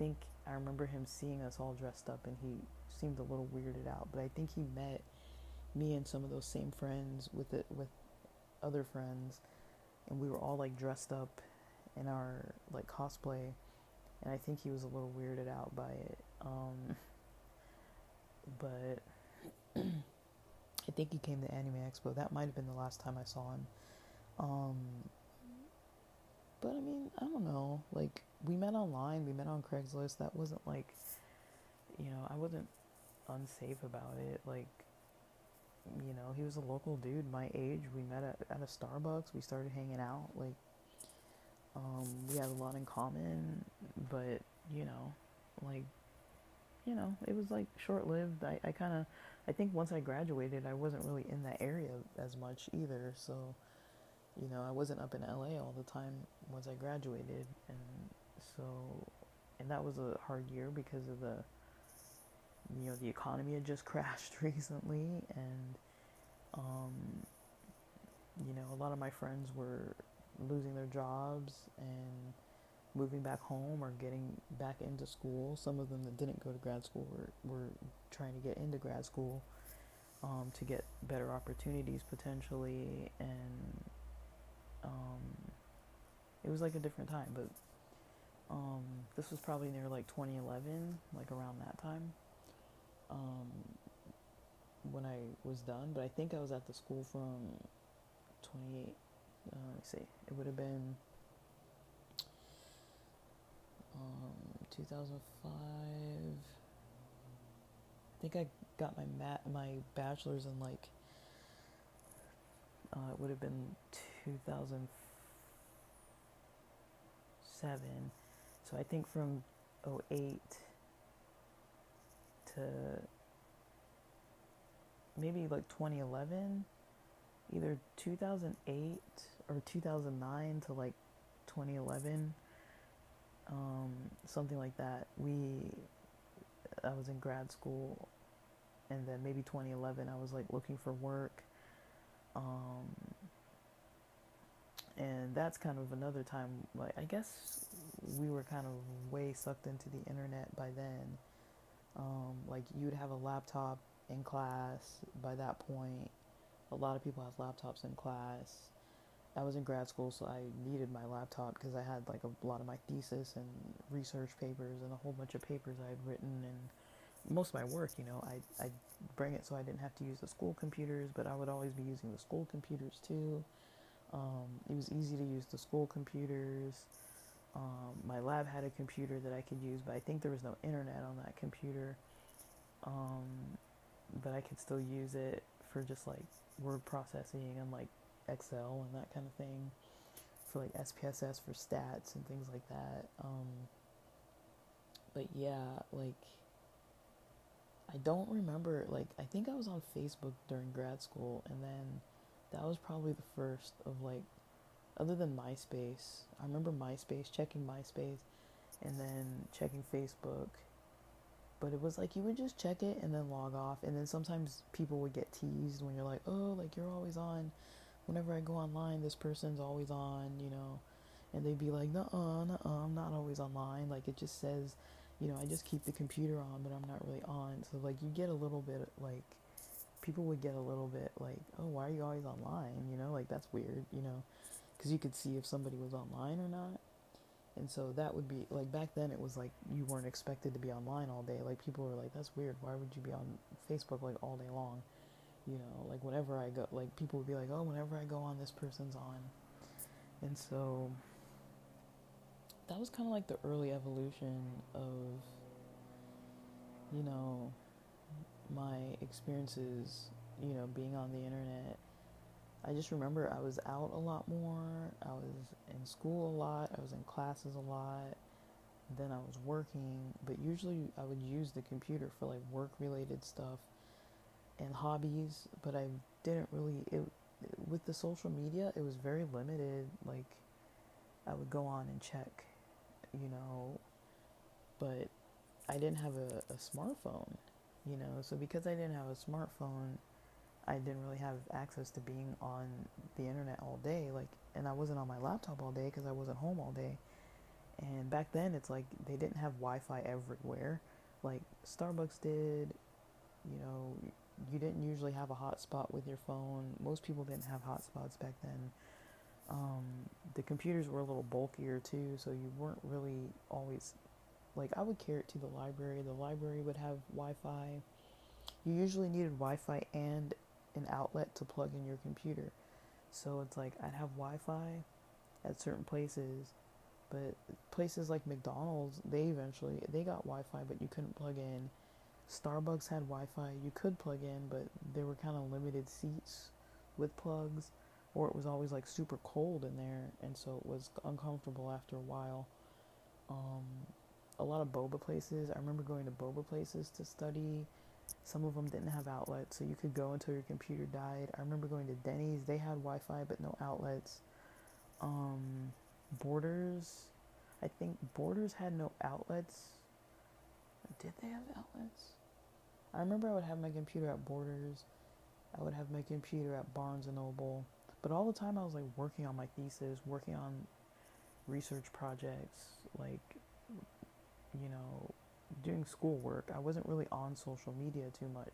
remember him seeing us all dressed up and he seemed a little weirded out. But I think he met me and some of those same friends with other friends, and we were all like dressed up in our like cosplay, and I think he was a little weirded out by it. But I think he came to Anime Expo. That might have been the last time I saw him. Um, but I mean, I don't know. Like we met online. We met on Craigslist. That wasn't like, I wasn't unsafe about it. Like, he was a local dude my age. We met at a Starbucks. We started hanging out. Like, we had a lot in common, but like, it was like short lived. I think once I graduated, I wasn't really in that area as much either. So, I wasn't up in LA all the time once I graduated, and so, and that was a hard year because of the economy had just crashed recently, and um, a lot of my friends were losing their jobs and moving back home or getting back into school. Some of them that didn't go to grad school were trying to get into grad school, to get better opportunities potentially, and um, it was like a different time. But this was probably near like 2011, like around that time, um, when I was done. But I think I was at the school from 28. Let me see. It would have been 2005. I think I got my bachelor's in like it would have been 2007. So I think from '08 to maybe like 2011, either 2008 or 2009 to like 2011, something like that. I was in grad school, and then maybe 2011 I was like looking for work, um, and that's kind of another time. Like I guess we were kind of way sucked into the internet by then. Like you'd have a laptop in class by that point. A lot of people have laptops in class. I was in grad school, so I needed my laptop because I had like a lot of my thesis and research papers and a whole bunch of papers I had written, and most of my work, I'd bring it so I didn't have to use the school computers, but I would always be using the school computers too. It was easy to use the school computers. My lab had a computer that I could use, but I think there was no internet on that computer. But I could still use it for just like word processing and like Excel and that kind of thing, for like SPSS for stats and things like that. But yeah, like I don't remember, like I think I was on Facebook during grad school, and then that was probably the first of like, other than MySpace. I remember MySpace, checking MySpace, and then checking Facebook. But it was like you would just check it and then log off, and then sometimes people would get teased when you're like, oh, like you're always on. Whenever I go online, this person's always on, and they'd be like, nuh-uh, nuh-uh, I'm not always online. Like it just says, I just keep the computer on, but I'm not really on. So like you get a little bit like, people would get a little bit like, oh, why are you always online? Like that's weird, because you could see if somebody was online or not. And so that would be like, back then it was like you weren't expected to be online all day. Like people were like, that's weird. Why would you be on Facebook like all day long? Like whenever I go, like people would be like, oh, whenever I go on, this person's on. And so that was kind of like the early evolution of, you know, my experiences, being on the internet. I just remember I was out a lot more. I was in school a lot. I was in classes a lot. Then I was working, but usually I would use the computer for like work related stuff and hobbies, but I didn't really with the social media, it was very limited. Like I would go on and check, you know, but I didn't have a smartphone, so because I didn't have a smartphone, I didn't really have access to being on the internet all day. Like, and I wasn't on my laptop all day because I wasn't home all day. And back then, it's like they didn't have Wi-Fi everywhere. Like Starbucks did, you know, you didn't usually have a hotspot with your phone. Most people didn't have hotspots back then. Um, the computers were a little bulkier too, so you weren't really always like I would carry it to the library. The library would have Wi-Fi. You usually needed Wi-Fi and an outlet to plug in your computer. So it's like I'd have Wi-Fi at certain places, but places like McDonald's, they got Wi-Fi, but you couldn't plug in. Starbucks had Wi-Fi you could plug in, but there were kind of limited seats with plugs, or it was always like super cold in there, and so it was uncomfortable after a while. Um, a lot of boba places. I remember going to boba places to study. Some of them didn't have outlets, so you could go until your computer died. I remember going to Denny's. They had Wi-Fi, but no outlets. Um, Borders. I think Borders had no outlets. Did they have outlets? I remember I would have my computer at Borders. I would have my computer at Barnes and Noble. But all the time I was like working on my thesis, working on research projects, like, you know, doing schoolwork. I wasn't really on social media too much.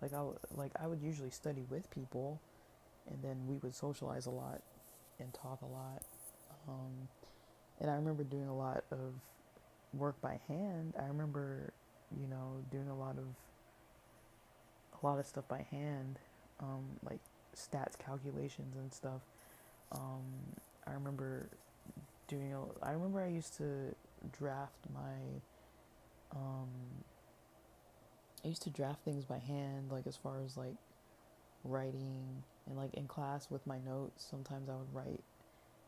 I would usually study with people, and then we would socialize a lot and talk a lot. Um, and I remember doing a lot of work by hand. I remember, you know, doing a lot of stuff by hand, like stats calculations and stuff. Um, I remember I remember I used to draft my um, I used to draft things by hand, like as far as like writing and like in class with my notes. Sometimes I would write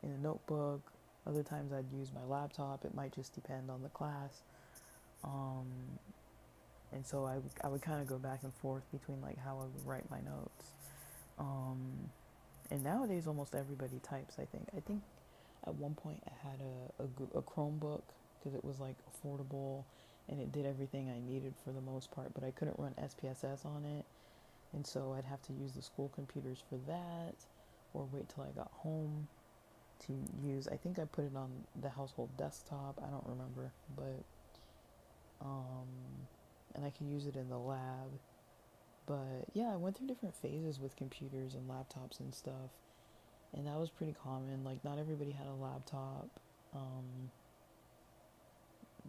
in a notebook. Other times I'd use my laptop. It might just depend on the class. Um, and so I would kind of go back and forth between like how I would write my notes. Um, and nowadays almost everybody types. I think at one point I had a Chromebook because it was like affordable and it did everything I needed for the most part, but I couldn't run SPSS on it, and so I'd have to use the school computers for that, or wait till I got home to use. I think I put it on the household desktop. I don't remember, but um, and I could use it in the lab. But yeah, I went through different phases with computers and laptops and stuff, and that was pretty common. Like not everybody had a laptop. Um,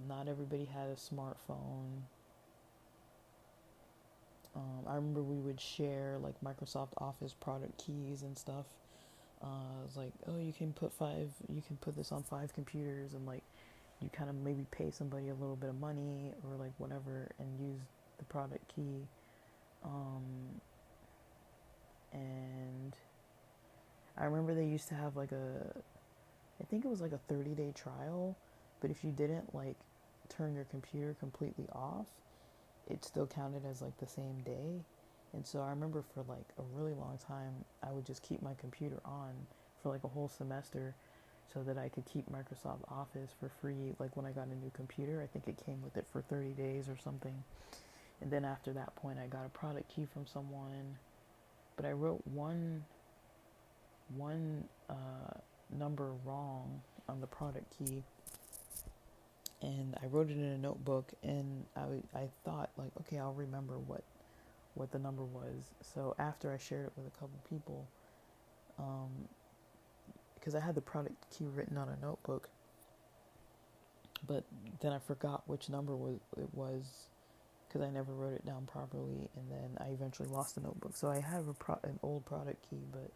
Not everybody had a smartphone. I remember we would share like Microsoft Office product keys and stuff. It was like, oh, you can put this on 5 computers, and like you kind of maybe pay somebody a little bit of money or like whatever and use the product key. Um, and I remember they used to have I think it was like a 30-day trial, but if you didn't like turn your computer completely off, it still counted as like the same day. And so I remember for like a really long time, I would just keep my computer on for like a whole semester so that I could keep Microsoft Office for free. Like when I got a new computer, I think it came with it for 30 days or something. And then after that point, I got a product key from someone, but I wrote one number wrong on the product key, and I wrote it in a notebook, and I thought like, okay, I'll remember what the number was. So after I shared it with a couple people, because I had the product key written on a notebook, but then I forgot which number it was because I never wrote it down properly, and then I eventually lost the notebook. So I have an old product key, but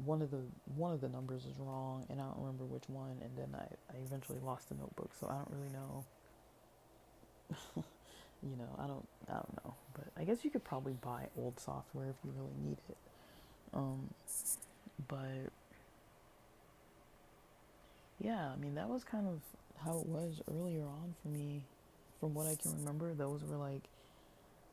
one of the numbers is wrong, and I don't remember which one. And then I eventually lost the notebook, so I don't really know. I don't know, but I guess you could probably buy old software if you really need it. Um, but yeah, I mean that was kind of how it was earlier on for me. From what I can remember, those were like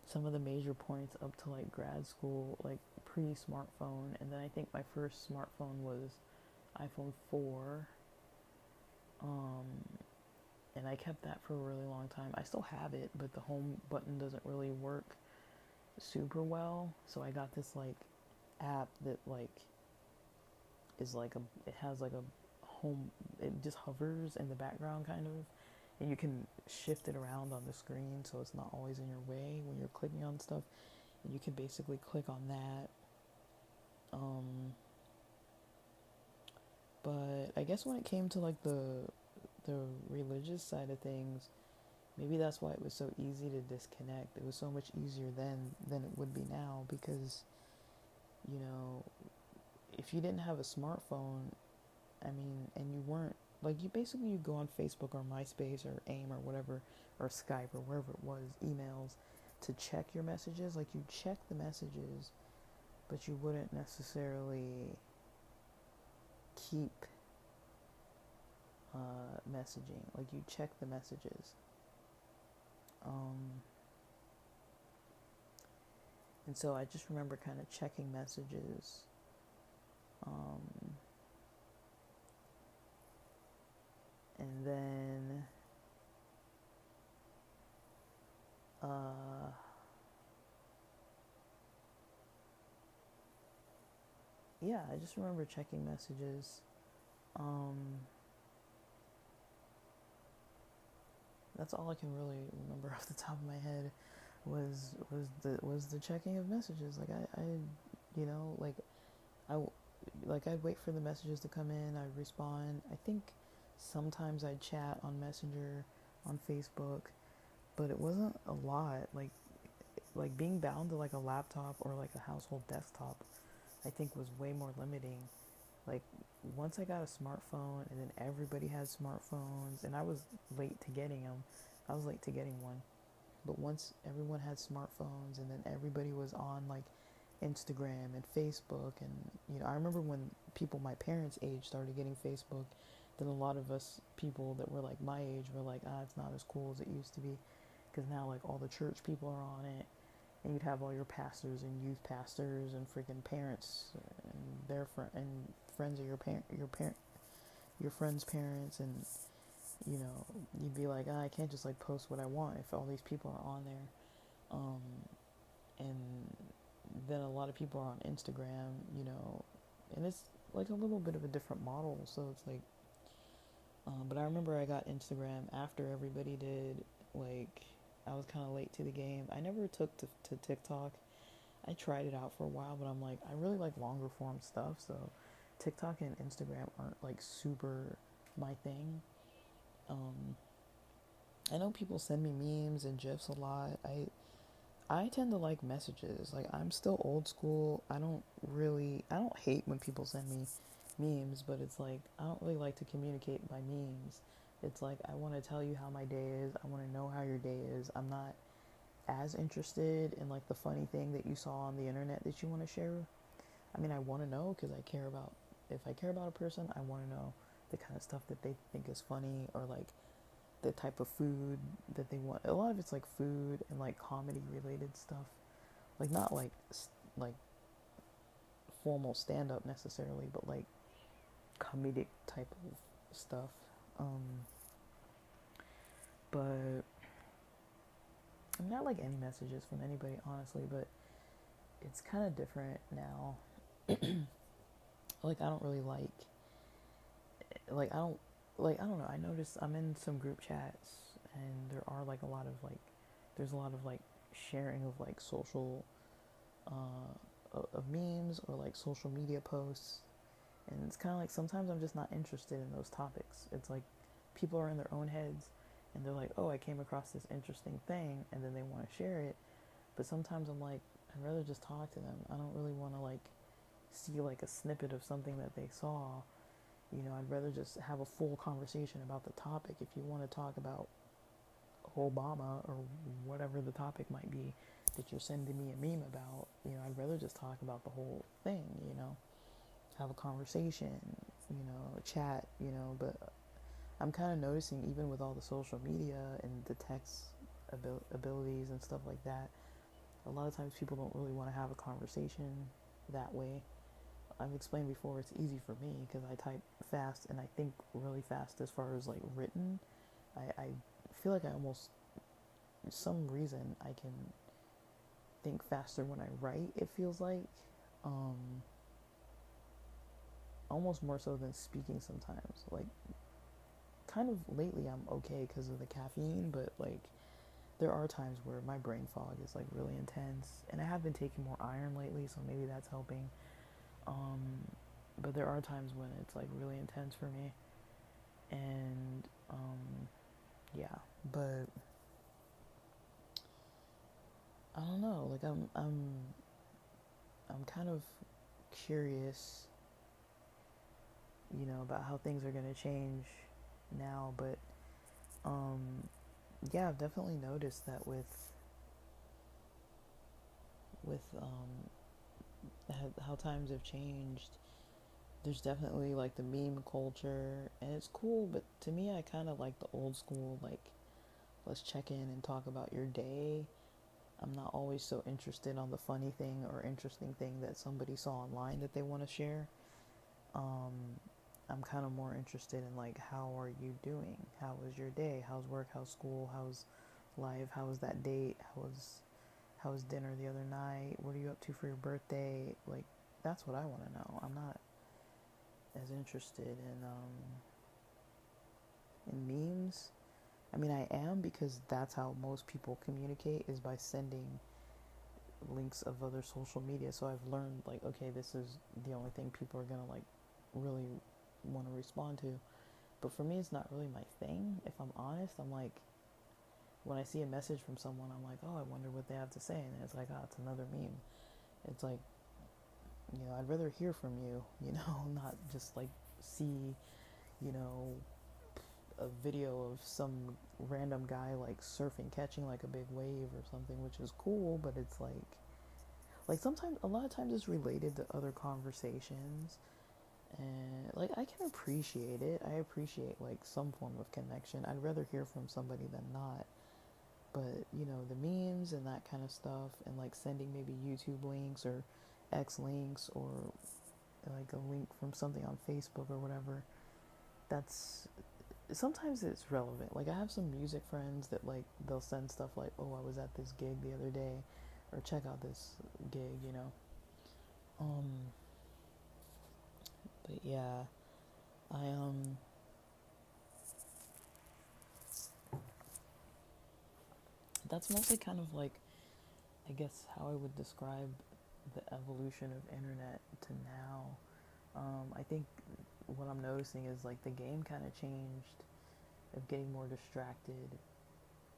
some of the major points up to like grad school, like pre-smartphone, and then I think my first smartphone was iPhone 4. Um, and I kept that for a really long time. I still have it, but the home button doesn't really work. super well. So I got this like app that like is like a it has like a home, it just hovers in the background kind of, and you can shift it around on the screen so it's not always in your way when you're clicking on stuff, and you can basically click on that. um but I guess when it came to like the religious side of things, maybe that's why it was so easy to disconnect. It was so much easier then than it would be now, because you know, if you didn't have a smartphone, I mean, and you weren't like, you basically, you go on Facebook or MySpace or AIM or whatever, or Skype or wherever it was, emails, to check your messages. Like, you check the messages, but you wouldn't necessarily keep messaging. Like, you check the messages. Um, and so I just remember kind of checking messages. Um, and then uh, yeah, I just remember checking messages. Um, that's all I can really remember off the top of my head, was the checking of messages. Like, I you know, I like, I'd wait for the messages to come in, I'd respond. I think sometimes I'd chat on Messenger, on Facebook, but it wasn't a lot. Like being bound to like a laptop or like a household desktop, I think was way more limiting. Like, once I got a smartphone, and then everybody had smartphones, and I was late to getting them. I was late to getting one. But once everyone had smartphones, and then everybody was on like Instagram and Facebook, and I remember when people my parents' age started getting Facebook, then a lot of us people that were like my age were like, it's not as cool as it used to be, because now like all the church people are on it, and you'd have all your pastors and youth pastors and freaking parents and their and friends of your friends' parents, and you'd be like, I can't just like post what I want if all these people are on there. um, and then a lot of people are on Instagram, and it's like a little bit of a different model. So it's like, but I remember I got Instagram after everybody did. Like, I was kind of late to the game. I never took to TikTok. I tried it out for a while, but I'm like, I really like longer form stuff. So TikTok and Instagram aren't like super my thing. Um, I know people send me memes and gifs a lot. I tend to like messages. Like, I'm still old school. I don't hate when people send me memes, but it's like, I don't really like to communicate by memes. It's like, I want to tell you how my day is. I want to know how your day is. I'm not as interested in like the funny thing that you saw on the internet that you want to share. I mean, I want to know because if I care about a person, I want to know the kind of stuff that they think is funny, or like the type of food that they want. A lot of it's like food and like comedy related stuff. Like, not like formal stand up necessarily, but like comedic type of stuff. Um, but I'm not like any messages from anybody, honestly, but it's kind of different now. Like, I don't really like, I don't know. I noticed I'm in some group chats, and there are like a lot of like, there's a lot of like sharing of like social, of memes or like social media posts. And it's kind of like, sometimes I'm just not interested in those topics. It's like people are in their own heads, and they're like, oh, I came across this interesting thing, and then they want to share it. But sometimes I'm like, I'd rather just talk to them. I don't really want to like see like a snippet of something that they saw. I'd rather just have a full conversation about the topic. If you want to talk about Obama or whatever the topic might be that you're sending me a meme about, I'd rather just talk about the whole thing, have a conversation, chat, but I'm kind of noticing, even with all the social media and the text abilities and stuff like that, a lot of times people don't really want to have a conversation that way. I've explained before, it's easy for me because I type fast and I think really fast as far as like written. I feel like I almost, for some reason, I can think faster when I write, it feels like. Um, Almost more so than speaking sometimes. Like, kind of lately I'm okay because of the caffeine, but like, there are times where my brain fog is like really intense. And I have been taking more iron lately, so maybe that's helping. Um, but there are times when it's like really intense for me. And yeah, but I don't know. Like I'm kind of curious, about how things are gonna change now. But um, yeah, I've definitely noticed that with how times have changed. There's definitely like the meme culture, and it's cool. But to me, I kind of like the old school, like, let's check in and talk about your day. I'm not always so interested on the funny thing or interesting thing that somebody saw online that they want to share. Um, I'm kind of more interested in like, how are you doing? How was your day? How's work? How's school? How's life? How was that date? How was dinner the other night? What are you up to for your birthday? Like, that's what I want to know. I'm not as interested in memes. I mean, I am, because that's how most people communicate, is by sending links of other social media. So I've learned, like, okay, this is the only thing people are gonna like really want to respond to. But for me, it's not really my thing. If I'm honest, I'm like, when I see a message from someone, I'm like, oh, I wonder what they have to say, and it's like, oh, it's another meme. It's like, I'd rather hear from you, not just like see, you know, a video of some random guy like surfing, catching like a big wave or something, which is cool, but it's like sometimes, a lot of times it's related to other conversations, and like, I can appreciate it. I appreciate like some form of connection. I'd rather hear from somebody than not. But the memes and that kind of stuff, and like sending maybe YouTube links or X links, or like a link from something on Facebook or whatever, that's sometimes it's relevant. Like, I have some music friends that like, they'll send stuff like, oh, I was at this gig the other day, or check out this gig. um but yeah, I that's mostly kind of like, I guess, how I would describe the evolution of internet to now. I think what I'm noticing is like, the game kind of changed, of getting more distracted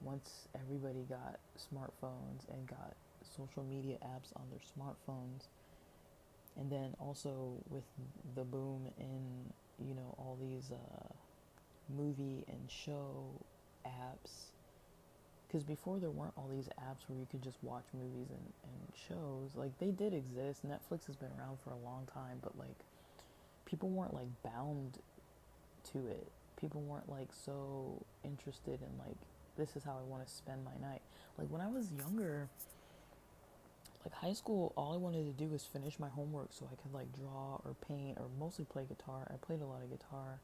once everybody got smartphones and got social media apps on their smartphones. And then also with the boom in, all these movie and show apps. Because before, there weren't all these apps where you could just watch movies and shows. Like, they did exist. Netflix has been around for a long time, but like, people weren't like bound to it. People weren't like so interested in like, this is how I want to spend my night. Like, when I was younger, like high school, all I wanted to do was finish my homework so I could like draw or paint, or mostly play guitar. I played a lot of guitar.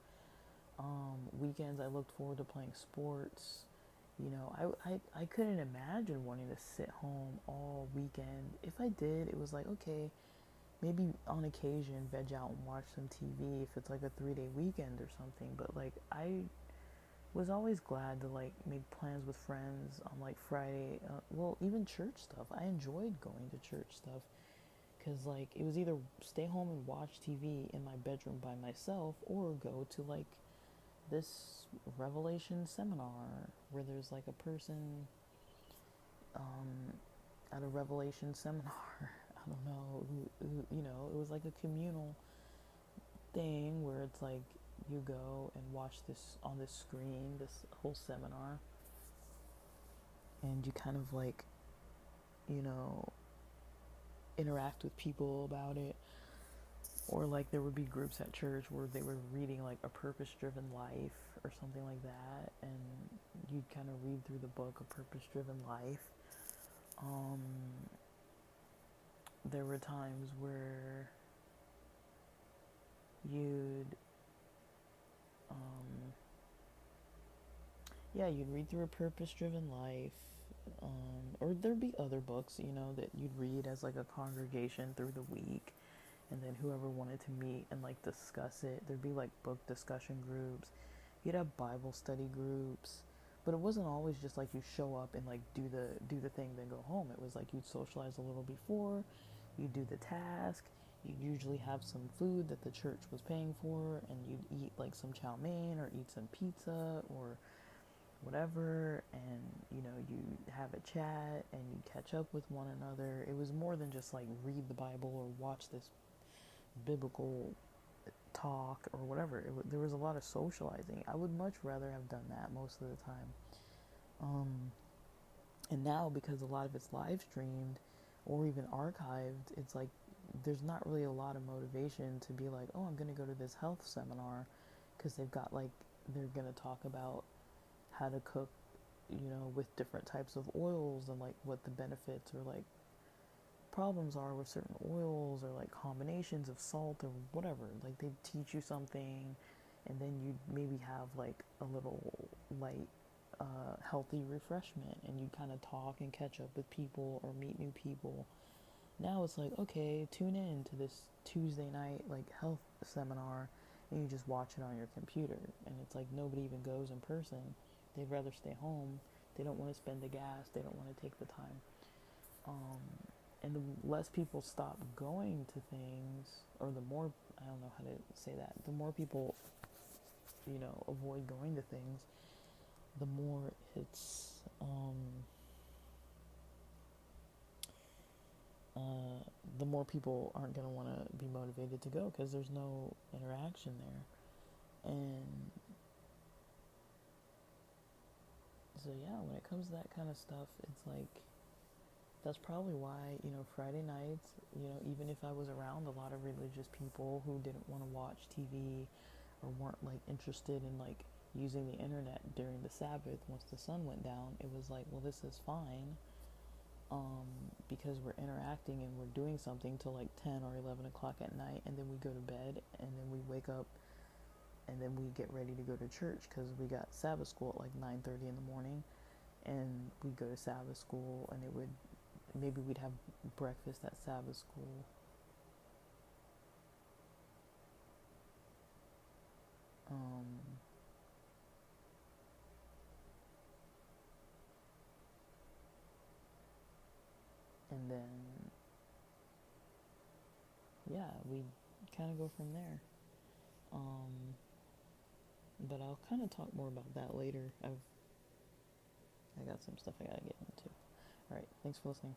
Weekends, I looked forward to playing sports. I couldn't imagine wanting to sit home all weekend. If I did, it was like, okay, maybe on occasion veg out and watch some TV if it's like a 3-day weekend or something. But like, I was always glad to like make plans with friends on like Friday. Well, even church stuff. I enjoyed going to church stuff, because like, it was either stay home and watch TV in my bedroom by myself, or go to like this Revelation seminar where there's like a person um, at a Revelation seminar. I don't know it was like a communal thing where it's like, you go and watch this on this screen, this whole seminar, and you kind of like, you know, interact with people about it. Or like, there would be groups at church where they were reading like A Purpose Driven Life or something like that, and you'd kind of read through the book A Purpose Driven Life. Um, there were times where you'd um, yeah, you'd read through A Purpose Driven Life. Or there'd be other books, you know, that you'd read as like a congregation through the week, and then whoever wanted to meet and like discuss it, there'd be like book discussion groups. You'd have Bible study groups, but it wasn't always just like you show up and like do the thing then go home. It was like you'd socialize a little before, you'd do the task. You'd usually have some food that the church was paying for, and you'd eat like some chow mein or eat some pizza or whatever, and you know, you have a chat and you catch up with one another. It was more than just like read the Bible or watch this biblical talk or whatever. There was a lot of socializing. I would much rather have done that most of the time. Um, and now, because a lot of it's live streamed or even archived, it's like there's not really a lot of motivation to be like, oh, I'm going to go to this health seminar because they've got like, they're going to talk about how to cook, you know, with different types of oils and like what the benefits or like problems are with certain oils or like combinations of salt or whatever. Like they teach you something, and then you maybe have like a little light, healthy refreshment, and you kind of talk and catch up with people or meet new people. Now it's like, okay, tune in to this Tuesday night like health seminar, and you just watch it on your computer, and it's like nobody even goes in person. They'd rather stay home. They don't want to spend the gas. They don't want to take the time. Um, and the less people stop going to things, or the more, I don't know how to say that, the more people, you know, avoid going to things, the more uh, the more people aren't going to want to be motivated to go because there's no interaction there. And so, yeah, when it comes to that kind of stuff, it's like, that's probably why, you know, Friday nights, you know, even if I was around a lot of religious people who didn't want to watch TV or weren't like interested in like using the internet during the Sabbath once the sun went down, it was like, well, this is fine, because we're interacting and we're doing something till like 10 or 11 o'clock at night, and then we go to bed, and then we wake up, and then we get ready to go to church because we got Sabbath school at like 9:30 in the morning, and we'd go to Sabbath school, and it would, maybe we'd have breakfast at Sabbath school. Um, and then, yeah, we kind of go from there. Um, but I'll kind of talk more about that later. I got some stuff I gotta get into. All right, thanks for listening.